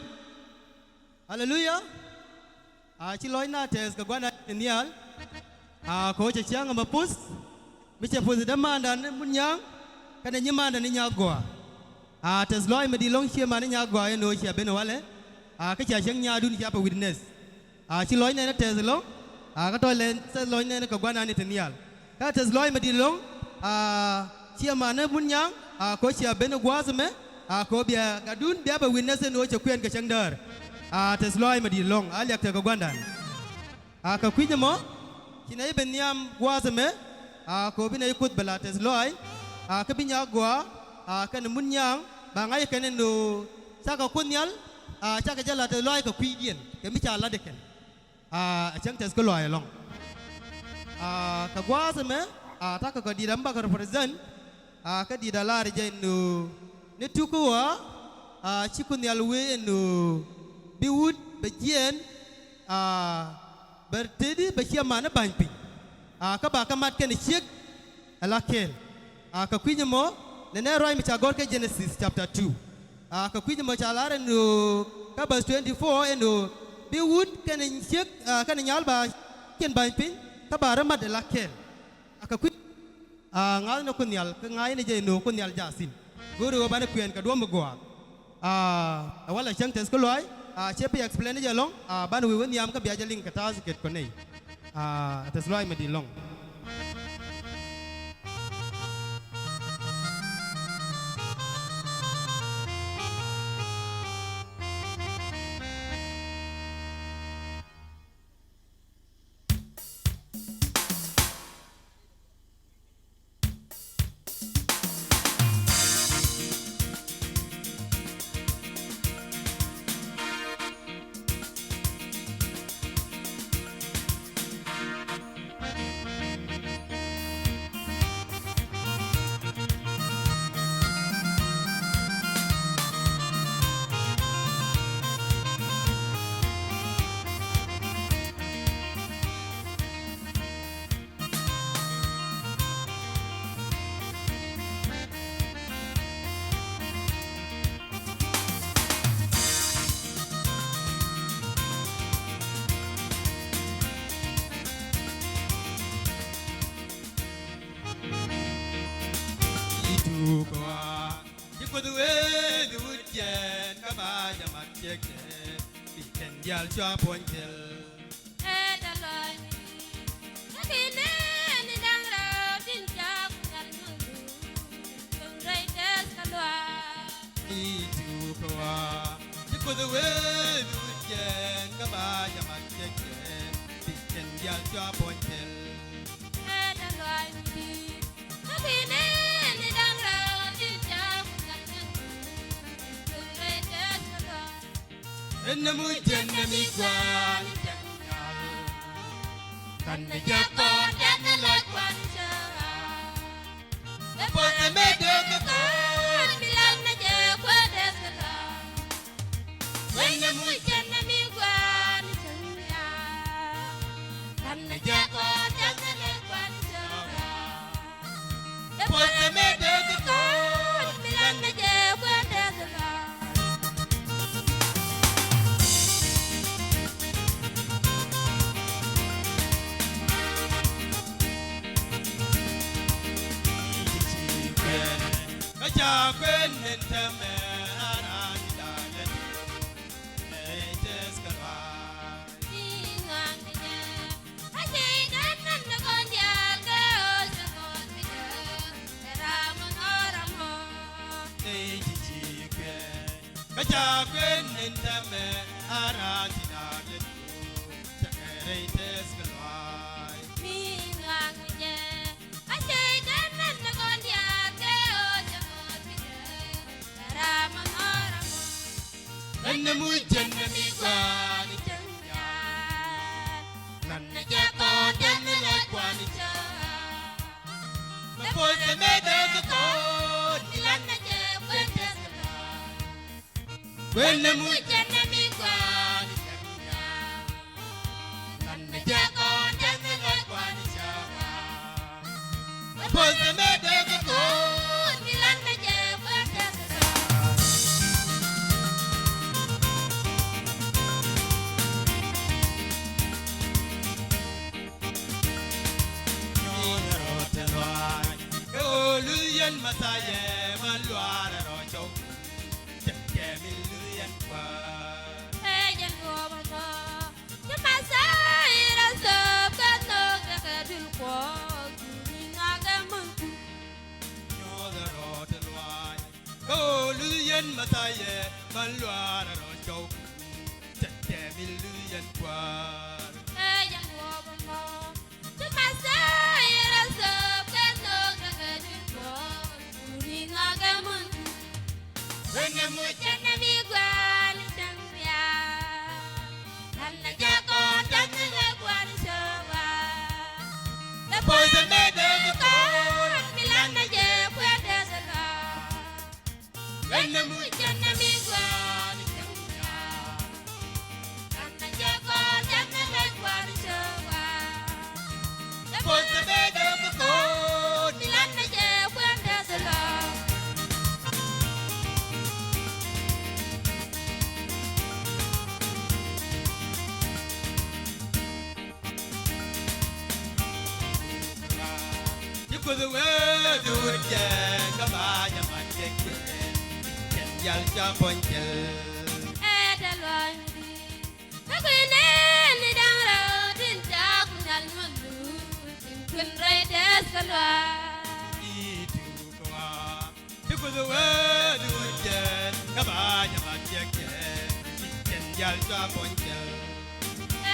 Hallelujah. Ci lối na tes ka gwana nial. Ko che chiang ma pus. Mi che pus da manda mun nyang. Kana nyimanda ni nyagwa. Tes lối me di long chia ma ni nyagwa e no chia beno wale. Ka cha chiang nya dun chia pa witness. Ci lối na tes long. Ka to len tes lối na ka gwana ni nial. Ka tes lối me di long. Chia ma na mun nyang. Ko chia beno gwazme. Ko bia gadun bia ba witness no che kwen ka chang dar. Tes loi ma di long aliak te ka gwandan. Ka kwije mo kinai ben yam gwazame ko bina ikut bala tes loi ka binya gwa ka mun yang ba ngai ka no saka kunyal saka jala tes loi ka kwidien ka mi cha la de ken chang tes ko loi long ka gwazame ta ka di damba ka represent ka di dalar je no ne tukuwa chikunyal we no biwud bajien bertedi bajia mana banpi ka ba ka mat ken chik alakel ka kwinyo mo ne roi mi chagor ke Genesis chapter 2 ka kwinyo mo chalare no ka verse 24 eno biwud ken chik kan nyal ba ken banpi ka ba ramat alakel ka kwin ngal no kunyal ka ngai ne je no kunyal jasin guru ba ne kwen ka do mo gwa wala chang tes ko loi chepe explain je long ban wi wen yam ka bia je link ka tas ket ko nei tes loi me di long Yal chua pointel the way you can kaba yamak can yal chua pointel and the mujan na migwan kan the japan that the like one the boy the medo the god bilang na je kwadas ka when the mujan na migwan kan the japan that the like one the boy the medo the god bilang na je kwadas ka Kwen entame arani dalet eites kalwa ingang ne aje ganan na gondia ke osakon bige ramon oramo eiji kwen kaja kwen entame arani dalet eites kalwa when the mujan mi gwani chanya nan na ja ko den la gwani cha po se me de ko lan na je when the mujan mi gwani chanya nan na ja ko den la gwani cha po se me de ko lan na je Luyan Masaye, Maluara Rocho, Jamilian Qua. Hey, and over the Masai, so can no get walk. You're the rotten wine. Go, Luyan Masaye, Maluara Rocho, Jamilian Qua. Hey, and over the Masai, so can no get when the mujan mi gwani chanya nan na ja ko dan na gwani shawa the boys and the ko milan na je kwede sala when the mujan mi gwani chanya nan na ja ko dan na gwani shawa the boys and the ko milan na je kwede sala For the world, do it, yeah, come on, you might take it. Can y'all jump on you? Edelwandi, the queen and the down road in Japan, when right as the For the world, do it, yeah, come on, you might take it. Can y'all jump on you?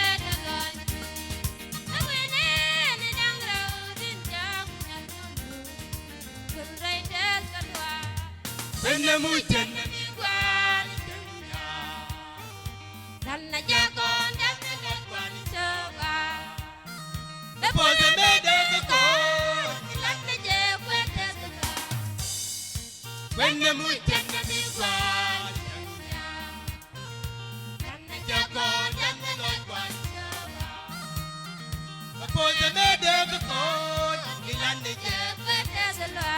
When the mujan mi gwani chanya nan na ja ko dan na gwani chawa the boys made the ko lan na je kwete sala when the mujan mi gwani chanya nan na ja ko dan na gwani chawa the boys made the ko lan na je kwete sala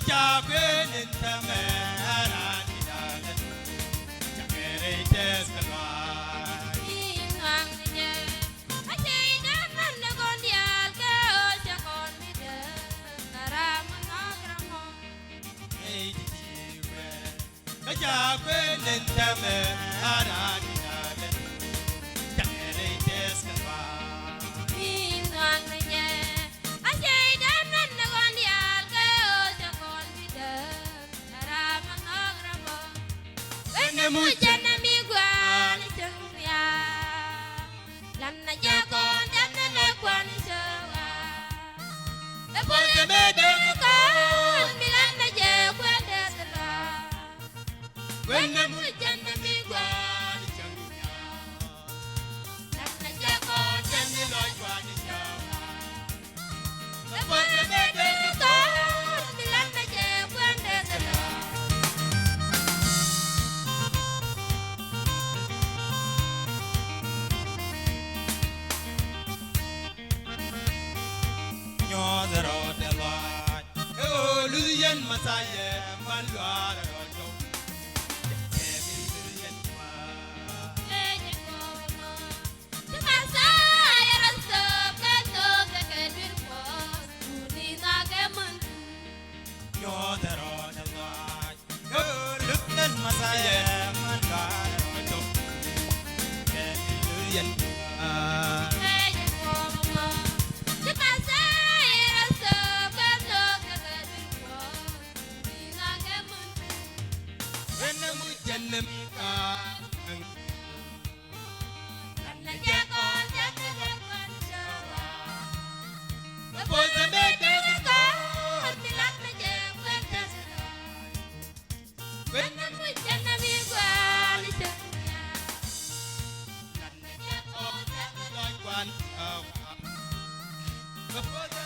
Jagwen in Tamara, Jagere Tesla. I say, I'm not going to go, Jacon, the Jagwen in Tamara, Jagere Tesla. Mujan mi gwani chanya lan na ja ko dan na gwani chawa the boys made the ko milan na je kwede sala when the mujan mi gwani chanya lan na ja ko dan na gwani chawa the boys made the ko milan na je kwede sala The road, the light. Oh, Luyan Masaye, Maluara Rojo. You're the road, the light. Oh, Luyan Masaye, Maluara Rojo. Luyan.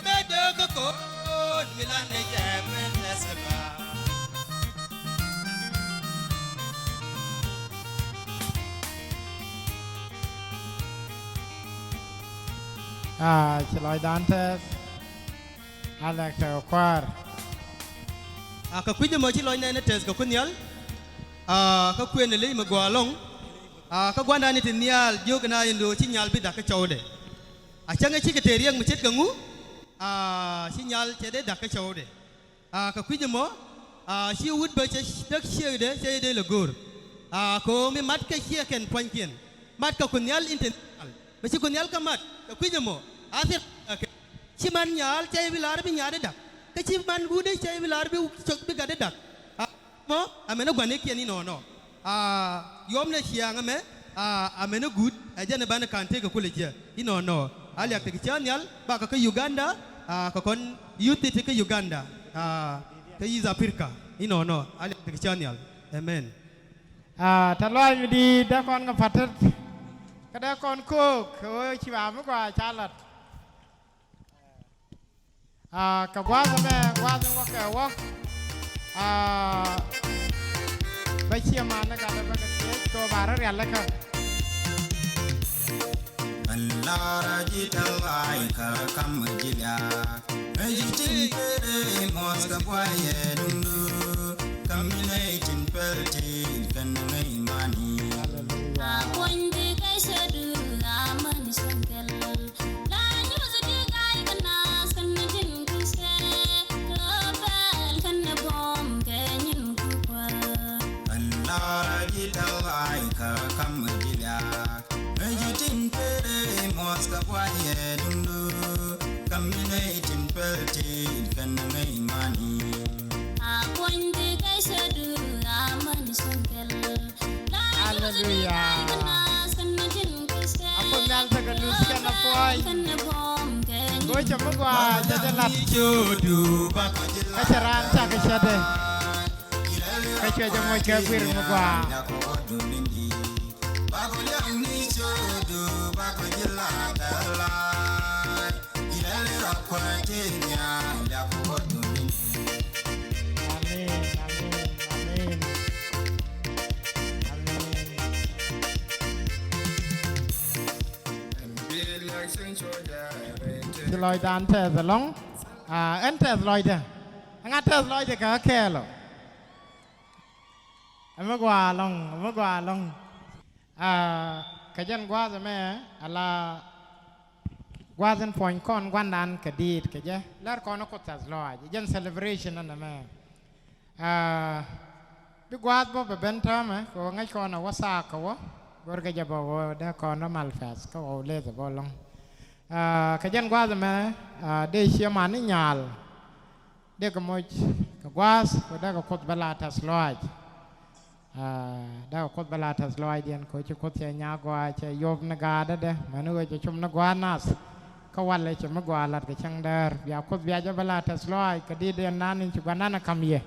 Medo ko milane jamen esba. Chiloi Dantes Alex Kwar ka kwije mo chiloi na tes ko kunyal ka kwene le mo gwalong ka gwanda ni tinyal jogna indo chinyal bi da ka chode a changa chi ke riang mo chet ka ngu chinyal chede da ka chode ka kwije mo shi wud ba che dak shede le gor ko mi mat ka hie ken poinken mat ka kunyal inten ba chi kunyal ka mat ka kwije mo akhir chi man nyal chay bilar bi nyade dak ka chi man gude chay bilar bi chok bi gade dak mo amena gwane kiani no yom ne chiang ame amena good ajana bana kante ka kule je ino no ali ak te chanyal ba ka Uganda ka kon youth te ka Uganda ka iza Afrika ino no ali ak te chanyal amen taloi di da kon ga patet ka da kon ko chi ba mo kwa chalat ka gwaza me gwaza wa ka wa ba chi ma na ga da ba ka ko ba ra ya la ka Allah jital ai ka kam jila ejitin pere mos ka boye dundu kamile tin pelti kan ngai mani Akwende kai sadu amani sankel la nyuzu di kai kanas kan jin kuse kabel kan bom kenyin kukwa Allah jital ai ka kam jila ejitin pere mos ka boye dundu kamile tin pelti kan ngai mani Akwende kai sadu amani sankel Hallelujah. Aku nang tergeluskan apa ay? Gue coba gua jalan jodoh bako kecaran cak kecade. Kecua cuma kebir gua. Bako yang ni jodoh bako jelas dalai. Ilale rakwatenya lako bodoh. Amin, amin, amin. Chiloi Dantes along entes loide ngates loide ka kelo amagwa long kajan gwa me ala gwazen point kon gwandan kadit kaje lar kono kotas loide jen celebration na me bi gwad bo benta me ko ngai kono wasa ko gor ga jabo da kono malfas ko le za bolong kajan gwaza me de shema ni nyal de ko moj ka gwas ko da ko kot balata sloj da ko kot balata sloj den ko ci kot ya nyagwa ci yob na gada de manu ci chum na gwanas ka walle ci ma gwalat ke changdar ya kot biya ja balata sloj ka di den nan ci gwanana kamye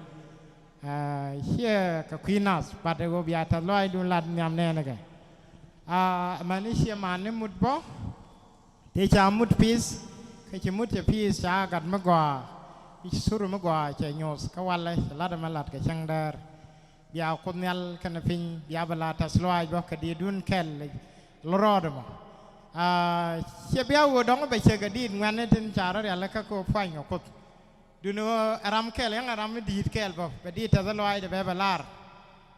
hie ka kwinas pate go biya ta sloj dun lat nyam ne na ga mani shema ni mutbo te cha mut pis ke che mut che pis cha gat magwa suru magwa che nyos ka wale la da malat ke changdar bia kunyal kana pin bia bala ta sloi bo ka di dun kel lorod mo che bia wo dong be che ga di ngane tin cha ra la ka ko phai ngo kot duno aram kel yang aram di kel bo be di ta sloi de be balar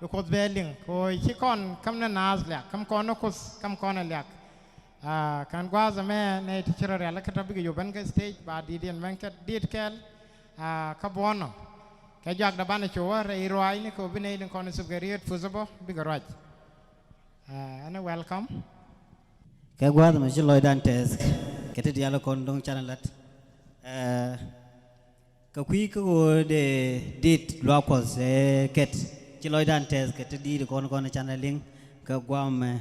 ko be ling ko chi kon kam na nas la kam kon no kus kam kon la kan gwaza me ne teacher ala kata bi yo ban ga stage ba di den ban ka dit kel ka bono ka jak da ban cho re roi ni ko bi ne den kon subgariet fuzabo bi garaj ana welcome ka gwaza me jiloi Dantes kete dialo kon dong chanalat ka kui ko de dit lo ko se ket jiloi Dantes kete di kon chanaling ka gwam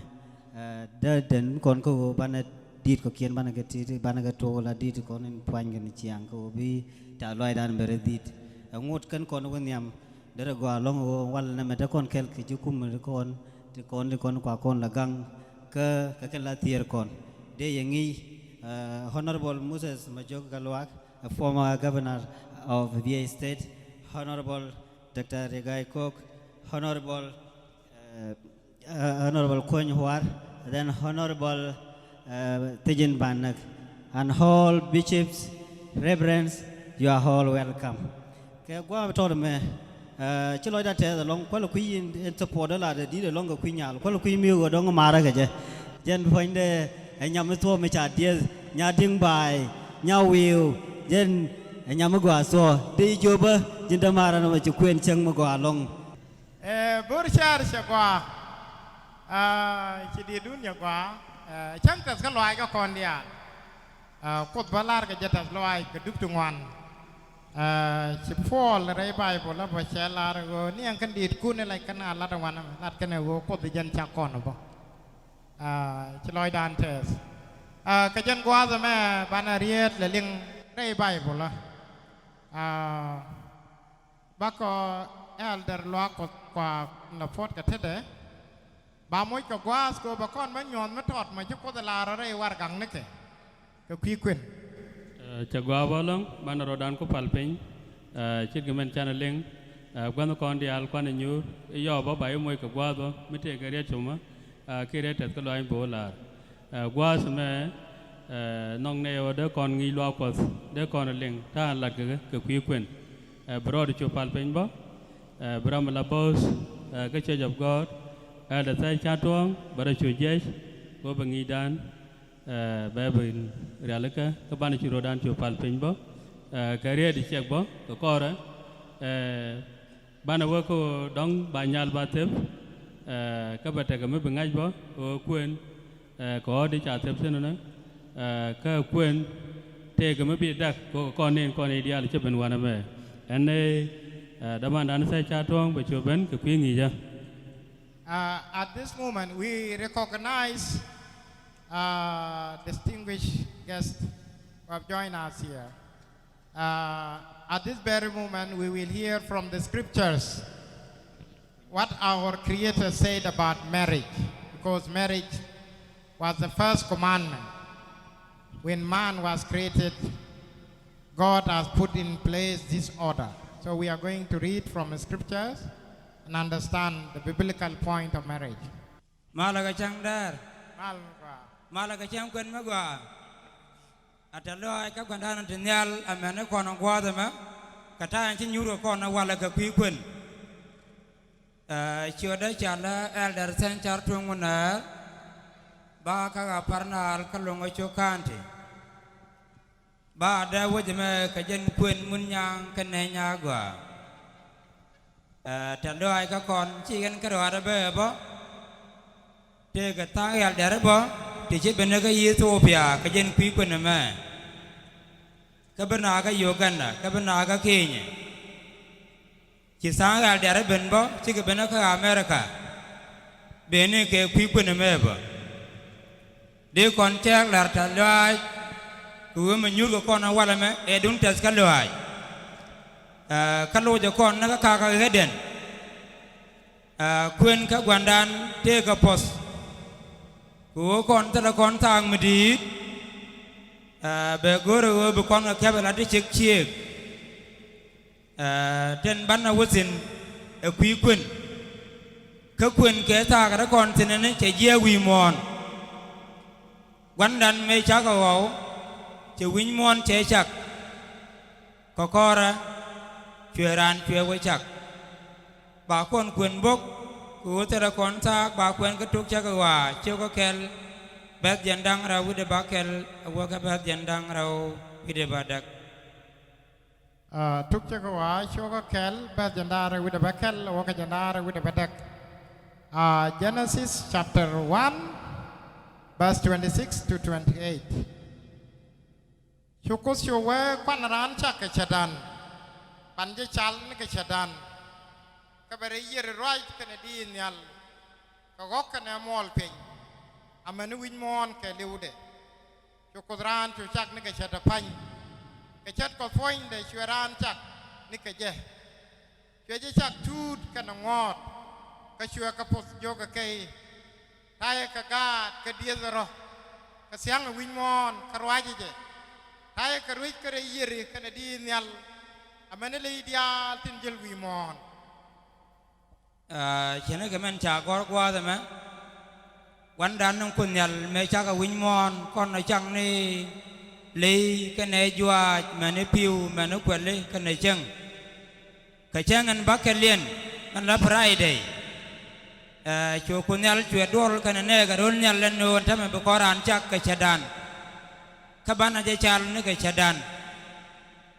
da den kon ko bana dit ko kien bana ke ti bana ke to la dit kon in pwan gen chiang ko bi ta loi dan bere dit ngut kan kon won yam dere go long wal na me ta kon kel ki ju kum kon ti kon kwa kon la gang ka la tier kon de yengi Honorable Moses Majok Galwak, a former governor of VA State, Honorable Dr. Regai Kok, Honorable Kwen Huar, then Honorable Tejin Banak, and all bishops, reverends, you are all welcome. Qua told me, Chiloy that the long quality in support the lad, the longer queen yal, quality meal or don't maragaje. Jen point there, and Yamato Michatias, Nyading by, Nyawil, Jen and Yamagua so, the Joba, Jindamara, which you queen Chang Magua long. Burshar Shaqua, Chididunya Gua, Chankas Galoiga Condia, Kot Balarga Jetas Loai, Kaduptungan. Chỉ fall rồi bài bộ là bài xe là rồi ni anh cần đi cuốn này cái nào là đồng anh là cái này có tự dân chắc con không chỉ lôi đàn thế cái dân qua rồi mà bạn riết là liên đây bài bộ là bác có elder loa qua là phốt cái thế đấy bà mỗi cái qua cô bà con mới nhon mới thọt mà chứ có thể là rồi qua gắng nữa cái quy quyền Chagua bolong, mana rodan ko palpin, chit gamen chana ling, guano kon di al kwan nyu, yo ba bayo moy ka gua bo, mite gariya chuma, kire tet ko loin bo la. Gua sme nong ne o de kon ngi lo ko, de kon ling, ta la ke kwi kwen. Bro de chu palpin bo, bram la boss, ke church of God, the sai cha tuong, bara chu jesh, go bangi dan. Bé bên realika các bạn chỉ rodan chụp palpin bo career đi check bo có cora bạn nào có đóng bài nhal ba tiếp các bạn cái mới bằng ngay bo quên có đi trả tiếp xin nữa các quên thế cái mới bị đặc có con này đi ăn cho bên ngoài này anh ấy đã bạn đã sai cha tuong bị chụp bên cái quý nghỉ chưa at this moment we recognize distinguished guests who have joined us here. At this very moment, we will hear from the scriptures what our Creator said about marriage, because marriage was the first commandment. When man was created, God has put in place this order. So we are going to read from the scriptures and understand the biblical point of marriage. Malaga Changdar. Malaga Chang Quen Magua. At a law, I can condemn to Nial, a man of Guadama, Kata and Chinuro Corner Wallaga Queen. Shoda Chala, Elder Saint Chartunguna, Baka Parnal, Kalongacho County. Ba there was a Kajan Queen Munyang, NYAGOA. Tando I can con, chicken carada bebo. Take a tire derebo. Tiada benaga Ethiopia, kajian kuih nama. Kebenaga Uganda, kebenaga Kenya. Kisah ada benbo, jika benaga Amerika. Beni ke kuih nama apa? Dia kontak larta loai, kuih menyuruh kau nak walame, edun tes kaloi. Kalau jauh nak kakak heden, kuih keguandan tiga pos. Cô con ta là con thang mà đi, bé cô rồi bé con là kẹp lại đi chiếc chiếc, trên ban nào xin quý quyền, các quyền kế ta cái đó con thì nên chạy dễ quy mòn, quán đàn mấy chắc ở gấu, chạy quy mòn chạy chắc, có co ra, chuyện ran chuyện quay chắc, bà con quyền bốc. Cô ta là con thác bà quen cái trúc chắc hòa chiếu có kel bét dân đăng rau với bà kel qua cái bét dân đăng rau với bà đặc trúc chắc hòa chiếu có kel bét dân đăng rau với bà kel qua cái dân đăng rau với bà đặc Genesis chapter 1 verse 26 to 28 Chukos chuwe quan ran chắc cái chadan ban je chal cái chadan kabare year right kana di nyal ka gok kana mol pin amanu win mon ke leude to kodran to chak ne ka chata pan ke chat ko foin de chweran chak ni ke je chak tut kana ngot ka chwe ka pos yoga ke tay ka ga ka diezero ka siang win mon karwaji je tay ka ruj ka yiri kana di nyal amane le ideal tin jel wi mon chene ke men cha gor kwa ma wan dan nong kun nyal me cha ka win mon kon na chang ni le ka ne jwa ma ne piu ma ne kwel le ka ne chang ka chang an ba ka lien man la friday chu kun nyal chwe dol ka ne ga dol nyal len no ta me be koran chak ka chadan ka ban a je chal ne ka chadan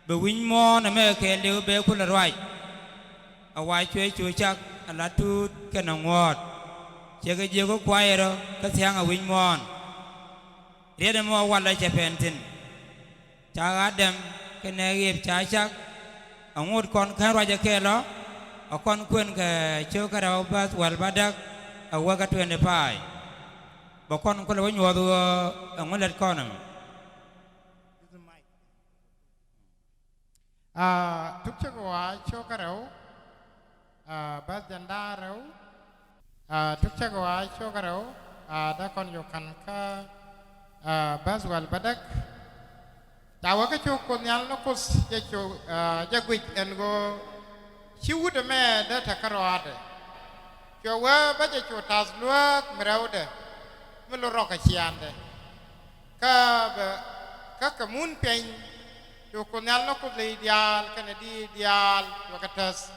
be win mon me ke le be ku la roi a wai chwe chu chak ala tu ka na ngot che ga je ko kwai ro ka siang a win mon re de mo wala che pentin cha adam ke ne yep cha chak a ngot kon ka ro ja ke lo a kon kwen ka che ka ra ba wal badak a wa ka 25 ba kon ko lo nyo do a ngolet konam tuk cha wa cho ka rau ba janda rau tuk cha wa cho ka rau da kon yo kan ka ba wal badak tawa ka cho kon yal no kos je cho ja gwit en go chiwu de me da ta karode cho wa ba je cho tas luak mraude me lo ro ka chiande ka ba ka kamun pen cho kon yal no ko le ideal kana di ideal wa ka tas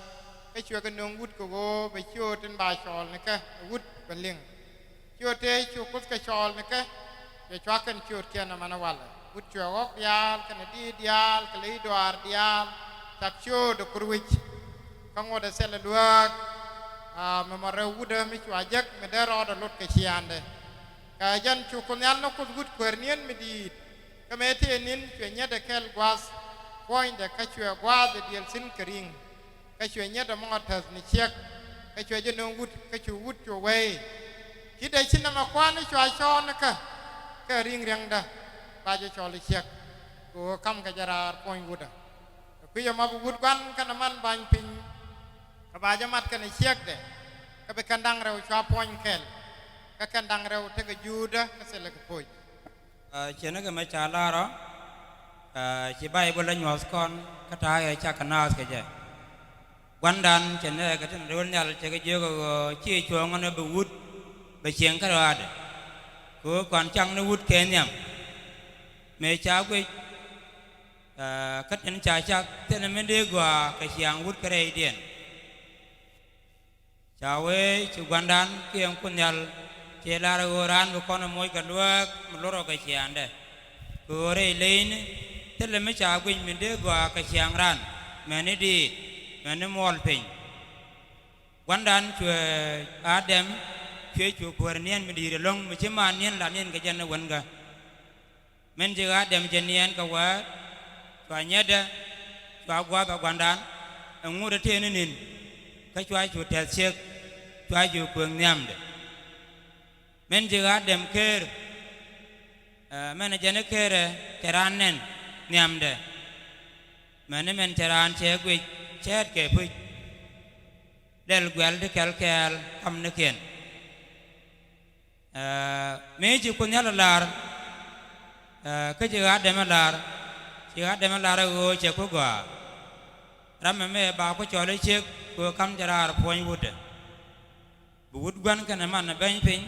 ka cho ka nong wut ko go ba cho tin ba chol ne ka wut ba ling cho te cho ko ka chol ne ka je cho kan cho ke na mana wala wut cho ok dial kana di dial ka le doar dial tak cho do kurwich ka ngoda sel duak me mare wuda mi cho ajak me dero do lot ke chiande ka jan cho kon yal no ko wut kwernien mi di ka me te nin che nya de kel gwas point de ka cho gwa de diel sin kering ka cho nya de mo tas ni chek ka cho je no wut ka cho wut cho we ki de chin ma kwa ni cho cho na ka ring riang da ba je cho li chek ko kam ka jara point wuda ku ya ma wut kwan kana man ban pin ka ba je mat ka ni chek de ka be kandang rew cho point kel ka kandang rew te ka juda ka se le ko poj chene ke ma cha la ro chi bai bo la nyos kon ka ta ya cha kana ke je wan dan chene ka tin ro nyal che ke je ko chi chuo ngone be wut be chieng ka ra de ko kon chang ne wut ke nyam me cha ku ka tin cha cha te ne me de gwa ka chiang wut ka re dien cha we chu wan dan ke ang kun nyal che la ro ran ko kon moy ka luak mo lo ro ka chiande ko re lein te le me cha ku me de gwa ka chiang ran me ne di me ne mol pin wan dan chue adam chue chu kwar nien me di re long me che man nien la nien ka jan wan ga men je adam je nien ka wa twa nyeda twa gwa ba wan dan ngu de te ne nin ka chua chu te chek chua chu kwang nyam de men je adam ker men je ne kere teran nen nyam de men teran che gwi chet ke pu del gwel de kel kam ne ken me ji kun yala lar ka je adam lar je adam lar go che ko gwa ram me ba ko chole che ko kam jarar poin wude bu wud gwan kana man ben pin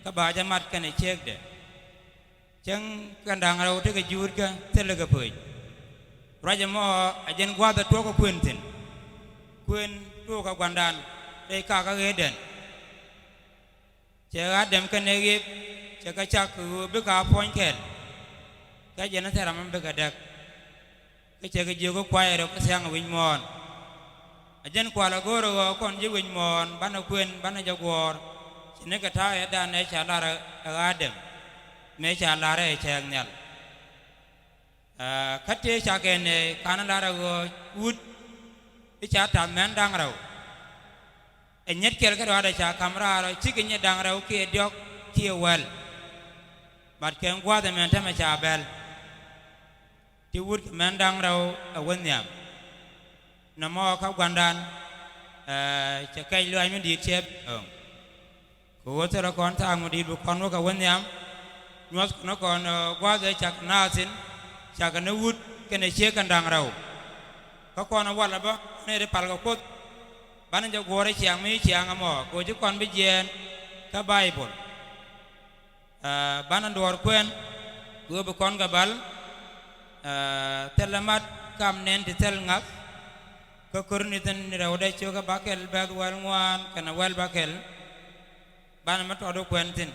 ka ba ja mat kana chek de chang kan dang ro te ka jur ka tele ka poi raja mo ajen gwa da to ko kwentin kwen to ka gwandan dei ka ka eden che ga dem ka ne gi che ka chak ku be ka poin ken ka je na tera man be ka dak ka che ka je ko kwai ro ka sang win mon ajen kwa la goro kon je win mon bana kwen bana jagor ne ka ta ya da ne cha la ra dem me cha la re che nyal ka te cha ke ne kana la ra go ut ti cha ta men dang ra e nyet kel ka da cha kamra ra chi ke nyet dang ra ke diok ti wel bat ke ngwa de men ta me cha bel ti ut men dang ra a wen nyam na mo ka gwandan cha kai lo ai me di chep ko te ra kon ta mo di bu kon ka wen nyam nyos no kon gwa de chak nasin chak ne wut kene che kan dang raw ko kon wala ba ne de pal ko ban ja gore chiang mi chiang amo ko ju kon bi jen ka bible ban ndor kwen go be kon ga bal telamat kam nen ti tel ngak ko korni tan raw de choga bakel bag wal ngwan kana wal bakel ban ma to do kwentin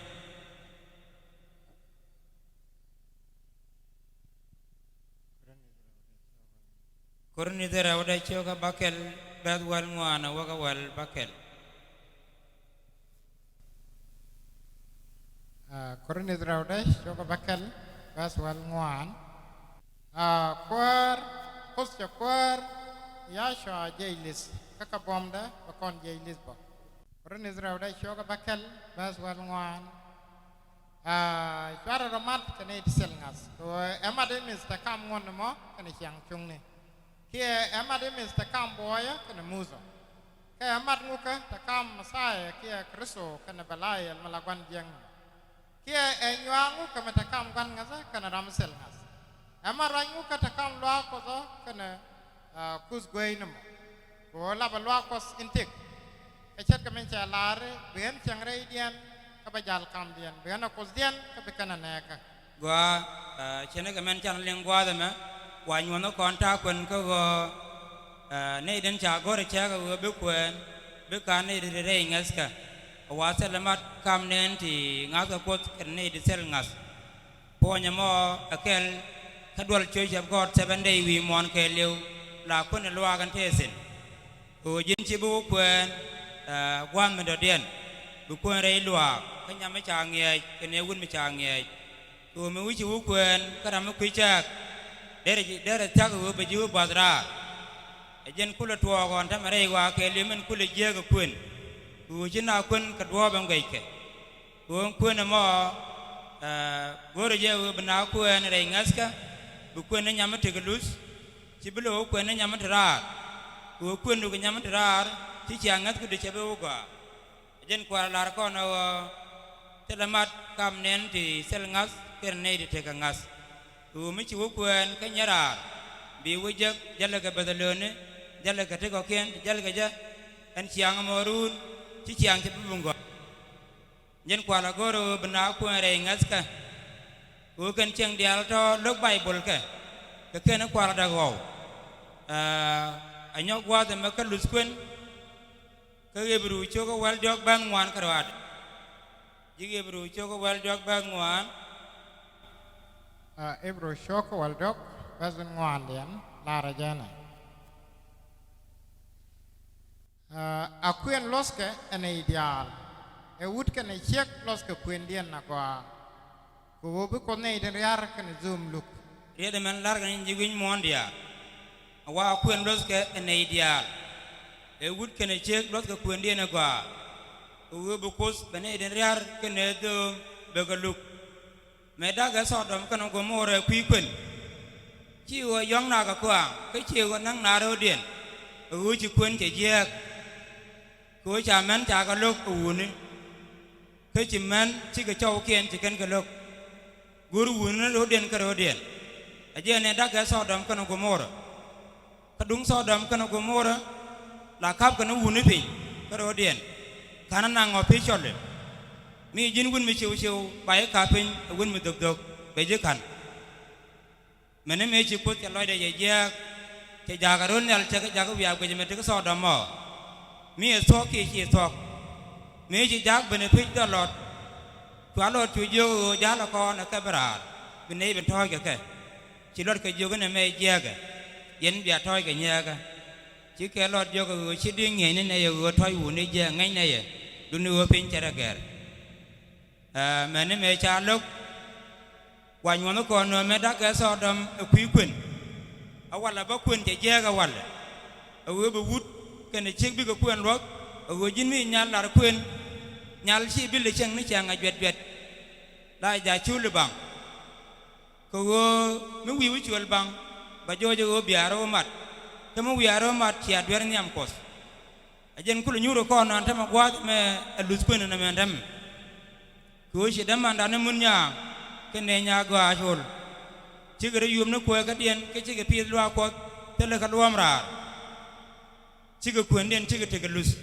korni de raw de choga bakel bag wal ngwan waga wal bakel korni de raw de choga bakel bas wal ngwan kwar kosya kwar Yasha Jailis kakabomda bakon Jailis ba korni de raw de choga bakel bas wal ngwan chwara ramat kane tiselngas to emade Mr. Kam ngon mo kane chiang chung ni kia emade Mr. Kam boya kane muzo ke emad nguka ta kam masaya kia kristo kane balai al malagwan jeng kia enywangu kame ta kam gan ngaza kane ramsel ngas emad rangu ka ta kam lwa ko zo kane kus gwei namo ko la balwa kos intik echet kame cha lare ben changre dian kabajal kam dian ben kos dian kabekana neka gwa chene kamen chan leng gwa da ma wa nyono kon ta kwen ko go nei den cha gore cha go be kwen be ka nei de re ngas ka wa selamat kam nen ti ngas ko ken nei de sel ngas po nyamo akel kadwal choy jab god 7 day wi mon ke lew la ko ne lwa gan tesin o jin chi bu kwen gwan me do den bu kwen re lwa kanya me cha nge ken e wun me cha nge to me wi chi bu kwen ka ram ku cha dere chak wo be ju badra ejen kula to gon ta mare wa ke limen kula je ga kun ku jina kun ka do ban gai ke ku kun mo gore je wo bna ku en re ngaska bu kun nyam te glus ci bulo ku en nyam tra ku kun du nyam tra ci ci angat ku de chebe wo ga ejen ko lar ko no telamat kam nen ti sel ngas ker ne de te ka ngas tu mi chu kwen ka nyara bi wujak jala ga badalone jala ga te ko ken jala ga ja en chiang morun chi chiang te bungo nyen kwala goro bna ku re ngaska ku ken chiang dial to lok bible ka ken kwala da go anyo gwa de ma ka lus kwen ka gebru cho ko wal jok bang wan karwad jige bru cho ko wal jok bang wan Ebro Shoko Waldok Bazun Ngwandian Lara Jana Akuen loske an ideal e wut kan e chek loske kuen dien na kwa ko bu ko nei den yar kan zoom look rede men lar kan jigin mondia wa akuen loske an ideal e wut kan e chek loske kuen dien na kwa ko bu kos bane den yar kan e do be ga look me daga sodom kan go more kwi kwen chi wo yong na ka kwa ke chi wo nang na ro dien u chi kwen che je ko cha men cha ka lok u ni ke chi men chi ka chau kien chi kan ka lok gur u ni ro dien ka ro dien a je ne daga sodom kan go more ka dung sodom kan go more la kap kan u ni pin ka ro dien kana na ngo pi chole mi jin wun mi chiu chiu bai ka pin wun mi dok dok be je kan mene me chi put ya loy de ye ke ja ga ron yal che ga ja ga wi ga je me te so do mo mi so ki chi so mi ji jak benefit da lot kwa lot chu yo ja la ko na ka bra bin nei ben thoi ga ke chi lot ke yo ga ne me je ga yen bia thoi ga nya ga chi ke lot yo ga chi ding nge ne ne yo thoi wu ne je ngai ne ye du nu pin che ra ga mene me cha lok wa nyono ko no me da ka so dom kwi kwen awala ba kwen je je ga wala awe be wut ken chek bi ko kwen rok awe jin mi nyal lar kwen nyal chi bi le cheng ni chang a jet jet la ja chu le bang ko go mi wi chul bang ba jo jo biaro mat tamo wiaro mat chi adwer nyam kos ajen kulu nyuro ko no antama gwa me alus kwen na me ndam ko shi dam anda ne mun nya cái này nhà gòa chul chỉ cái yếm nó quay cái điện cái chỉ cái pin loa quát thế là cái loa ra chỉ cái quyền điện chỉ cái lus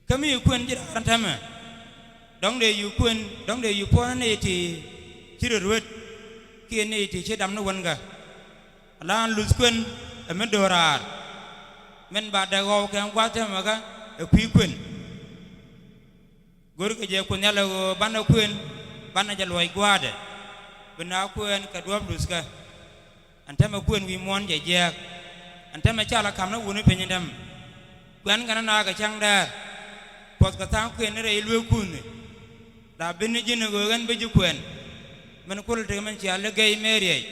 cái mi quyền chỉ là tham à đóng để yu quyền đóng để yu po này thì chỉ được ruột kia này thì chỉ đâm nó quên cả là lus quyền mình đồ ra mình bà đại gò cái quát thế mà cái quý quyền guru ke je ko nyala bana kuen bana jalwai gwade bana kuen ka duam duska antama kuen wi mon je je antama chala kamna woni penyendam kuen kana na ga changda pos ka ta kuen re ilwe kun da bin jin go gan be ju kuen man kul te man chala gay meri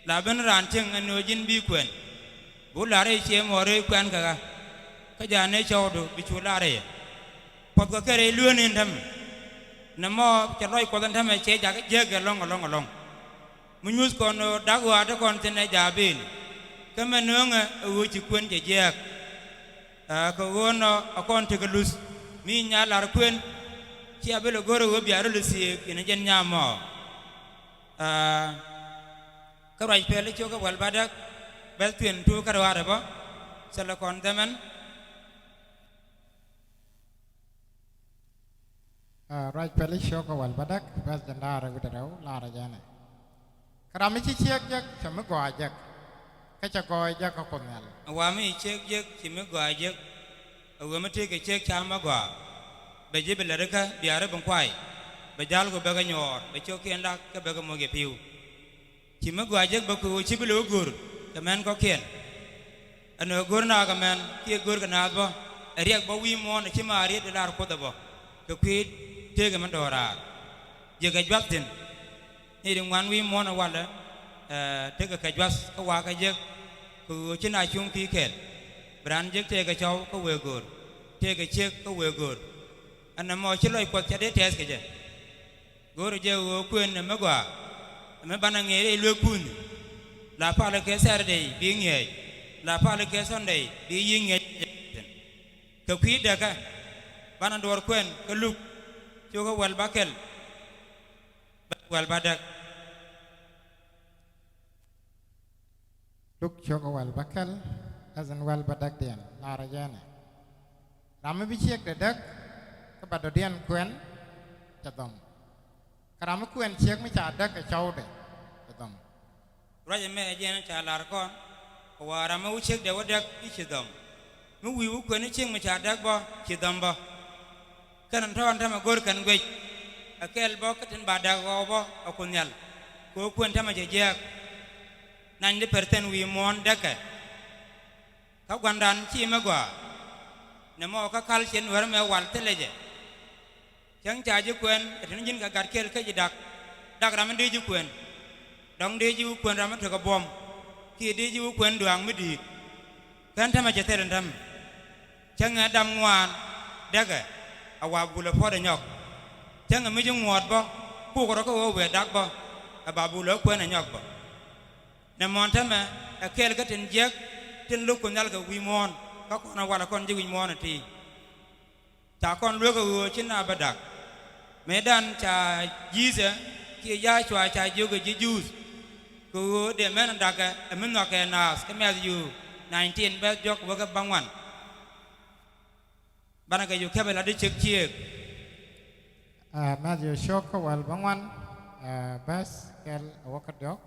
la ben ran cheng no jin bi kuen bu la re che mo re kuen ka ja ne chaw do bi chu la re Phật có cái này luôn nên thầm nằm mò chặt roi quan thầm chế giả cái dễ cái long mình nhớ còn đã qua đó còn trên này giả bên cái mà nương ở chỉ quên chế dễ có nó con thì cái lus mi nhà là quên chỉ ở bên lô rồi bây giờ lus cái này dân nhà mò cái này phải lấy cho cái quần badak bel tuyển thu cái đó rồi sẽ là còn thầm Right peli show kawal badak bas jandara gudarau lara jana. Karami ciak jak sama gua jak. Kaca gua jak aku nyal. Awami ciak jak sama gua jak. Awami ciak ciak sama gua. Beji belereka biara bangkwai. Bejal gua baga nyor. Becoki hendak ke baga moge piu. Cima gua jak baku cibelu gur. Kemen kau kian. Anu gur na kemen kia gur kenal bo. Ariak bawi mon cima ariak delar kota bo. Kekuit thế cái mình đồ ra giờ cái giáp tiền thì đừng ngoan vi món nào vậy thế cái giáp có qua cái giấc cứ trên ai chung ký kẹt brand giấc thế cái cháu có vừa gột thế cái chiếc có vừa gột anh nằm mò trên loại quạt cho đến test cái gì gột rồi giờ quên là mấy quả mấy bạn anh nghe đây lừa quên là phải là cái xe đây bị nghề là phải là cái son đây bị nghề cái quýt được cái bạn anh đồ quên cái lúc Juga wal bakel, wal badak. Luk juga wal bakel, azan wal badak dian, lara jana. Rame biciak dadak, kepada dian kuen, jadom. Kerama kuen ciak mencadak ke cau deh, jadom. Raja me aja nak calar kon, warama uciak dewa dak icedom. Muwiu kuen ciak mencadak bo, cedom bo. Kan thon thama gor kan gwej akel bo katen bada go bo akunyal ko kun thama je jak nan de perten wi mon daka ka gwandan chi ma gwa ne mo ka kal chen war me wal teleje chang cha ju kwen tin jin ka gar kel ka ji dak ram de ju kwen dong de ju kwen ram to ka bom ki de ju kwen duang mi di kan thama je teren tham chang dam ngwan daka awa bula poda nyok changa mi jung ngot bo ku ko ko we dak bo aba bula ko na nyok bo na monta ma akel ka tin jek tin lu ko nyal ga wi mon ka ko na wala kon ji wi mon ti ta kon lu ko chin na badak medan cha jize ki ya chwa cha ju ga ji jus ko de men daga min no ka na ska me yu 19 ba jok wa ga bangwan Bana kayu kebel ada cek. Matthew shock wal bangwan bas kel awakat dok.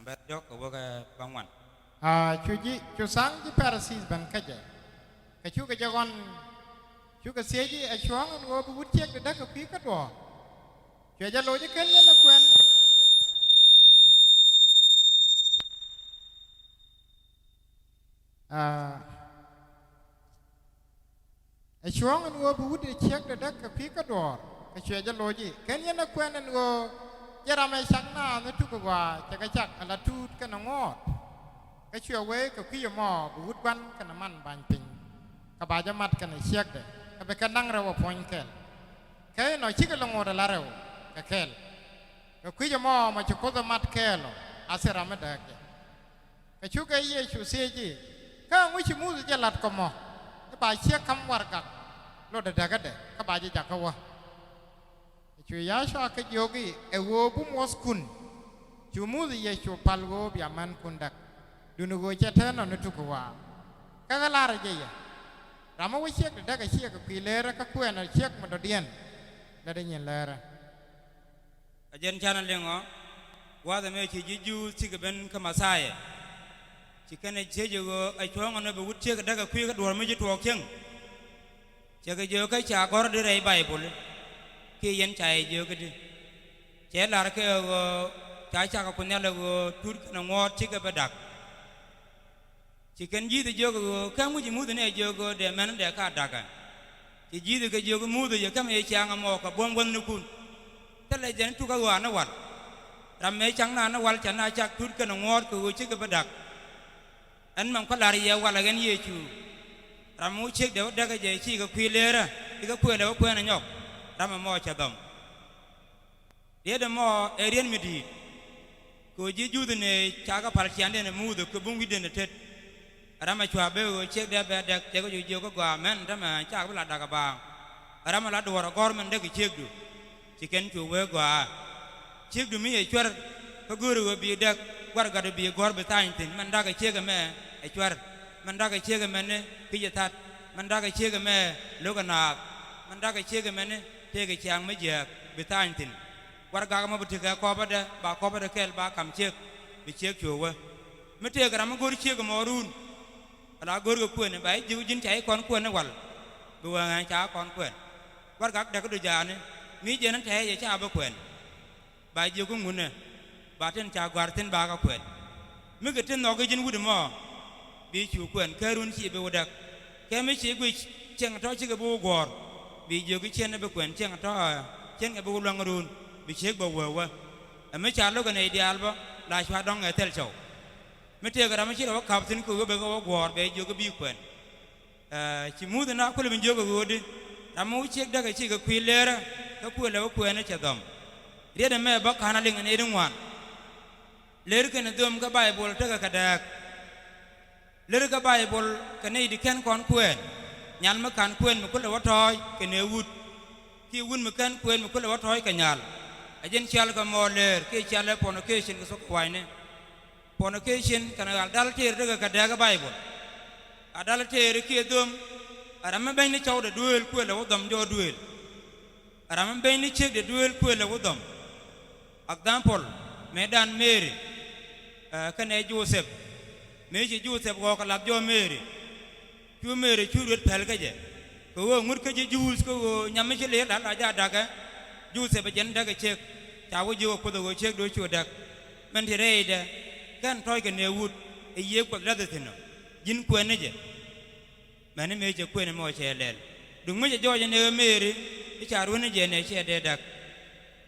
Bas dok awakat bangwan. Cuci cusang di Parsis ban kaje. Kacu kajagon cuka seji acuang an go but cek dedak ke pi kadwa. Cuaja loje kan ya nakuen. Chuang an go bu de check the dak ka pi ka dor ka chwe ja loji ken yana kwen an go jara mai sak na na tu ko wa cha ka chak ala tu ka na ngot ka chwe we ka pi mo bu ban ka na man ban pin ka ba ja mat ka na check de ka be ka nang ra wa point kel ka no chi ka lo ngora la rew ka kel ka pi mo ma chi ko da mat kel asera ma da ka chu ka ye chu se ji ka ngu chi mu ja lat ko mo ba check kam war ka lo da daga de ka ba ji ja ka wa chu ya sha ka yogi e wo bu mos kun chu mu ye chu palgo bia man kundak dunugo chetano nutukwa kaga lara je ya rama wo chek daga chek ka pilera ka kwena chek madodien la de nyen lara ajen chana lengo wada me chi jiju sigaben kama saye chikane chejo ai chongo no be wutche daga kwi ka dor me jitu okyeng chega jo ka cha gor de rei bible ki yen chai jo ka di che lar ke go cha cha ka kunya le go tur na ngot chiga badak chiken ji de jo go ka mu ji mu de ne jo go de men de ka daga chi ji de ke jo go mu de ya kam e cha ngamo ka bom bon nu kun tele jen tu ka wa na wat ram me chang na wal chana chak tur ka ngot ko chiga badak an man ko lar ya wala gen ye chu ramu chek de daga je chi ga kwi lera ga kwe le kwe na nyok ram mo cha dom de de mo erien midi ko ji ju de ne cha ga pal chian de ne mu de ko bung wi de ne tet ram chwa be go chek de be de je go ju ko gwa men ram cha ga la daga ba ram la do ro gor men de chek du chiken chu we gwa chek du mi e chwer ko guru go bi de war ga de bi gor be tain tin man daga chek ga me e chwer man daga chek ga men ne ki tat man daga chek ga me lo ga na man daga chek ga men ne te ga chang me je be tain tin war ga ma buti ga ko ba de kel ba kam chek bi chek chu we me te ga ma gor chek ga mo run ala gor ga ku ne bai ju jin chai kon ku ne wal bu wa nga cha kon ku war ga da ko du ja ne mi je nan te ye cha ba ku bai ju ku ngun ne ba ten cha gwar ten ba ga ku mi ga ten no ga jin wudu mo bi chu ku ka run chi be wadak ke mi chi gu cheng to chi ga bu gor bi ju ku chen be ku cheng to chen ga bu lang run bi chek bo wa me cha lo ga ne di alba la chwa dong e tel chau me te ga ma chi ro kap tin ku be go gor be ju ga bi ku chi mu de na ku le bin ju ga di ramu chek da ga chi ga ku lera ka ku le ku ne cha dom ri de me ba kana ling ne ding wan ler ke ne dom ga bible ta ga kadak ler ga bible ka ne di ken kon ku nyan ma kan ku me ku le wa toy ke ne wut ki wun me kan ku me ku le wa toy ka nyal ajen chal ga mo ler ke chal fornication so kwai ne fornication kana gal dal ter daga ka daga bible adal ter ke dum aram ben ni chaw de duel ku le wodom jo duel aram ben ni chek de duel ku le wodom example medan mary kane joseph me ji joseph go ka lab jo mary chu mary chu rut pel ga je ko ngur ka je jus ko nyam che le la ja daga joseph jen daga chek chawo jo ko do chek do chu dak men ti reide kan toy ke ne wut e ye ko la de tino jin ko ne je mane me je ko ne mo che lel dung me je jo je ne meri e charu ne je ne che de dak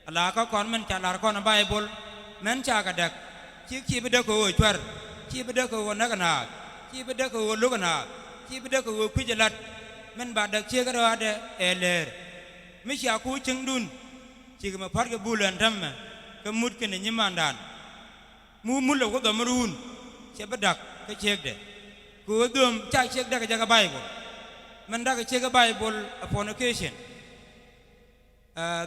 ala ka kon men cha lar kon bible men cha ga dak chi be de ko chwar chi be de ko na kana chi be de ko lu kana chi be de ko ku je lat men ba dak che ga ra de eler mi cha ku ching dun chi ma phar ga bulan ram ka mut ke ne nyimandan mu lo ko do marun che badak ka chek de ko dum cha chek da ga bible man da ga chek ga bible fornication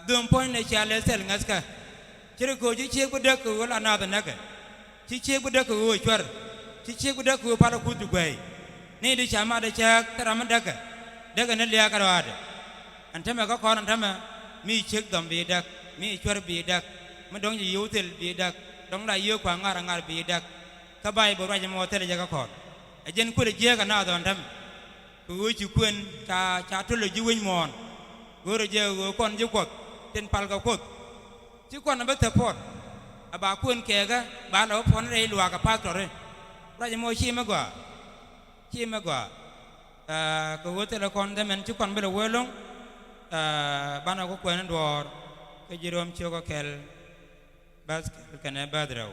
dum point ne cha le sel ngaska chere ko ji chek badak ko la na da naga chi chek badak ko chwar chi chek badak ko pa ku du gai ne di cha ma da cha tara man daga ne le ka wa de antama ka ko antama mi chek dom bi dak mi chwar bi dak ma dong ji yutel bi dak dong da yo kwa ngar bi dak ka bai bo ra mo tele ja ka ko ajen ku le je ka na don dam ku chi kuen cha tu le ji win mon go re je go kon ji ko ten pal ka ko chi kon na ba te pot aba kuen ke ga ba lo pon re lwa ka pa to re ra mo chi ma gwa ko go te le kon de men chi kon be le welong bana ko kuen dor ke jirom chi ko kel bas kana badrau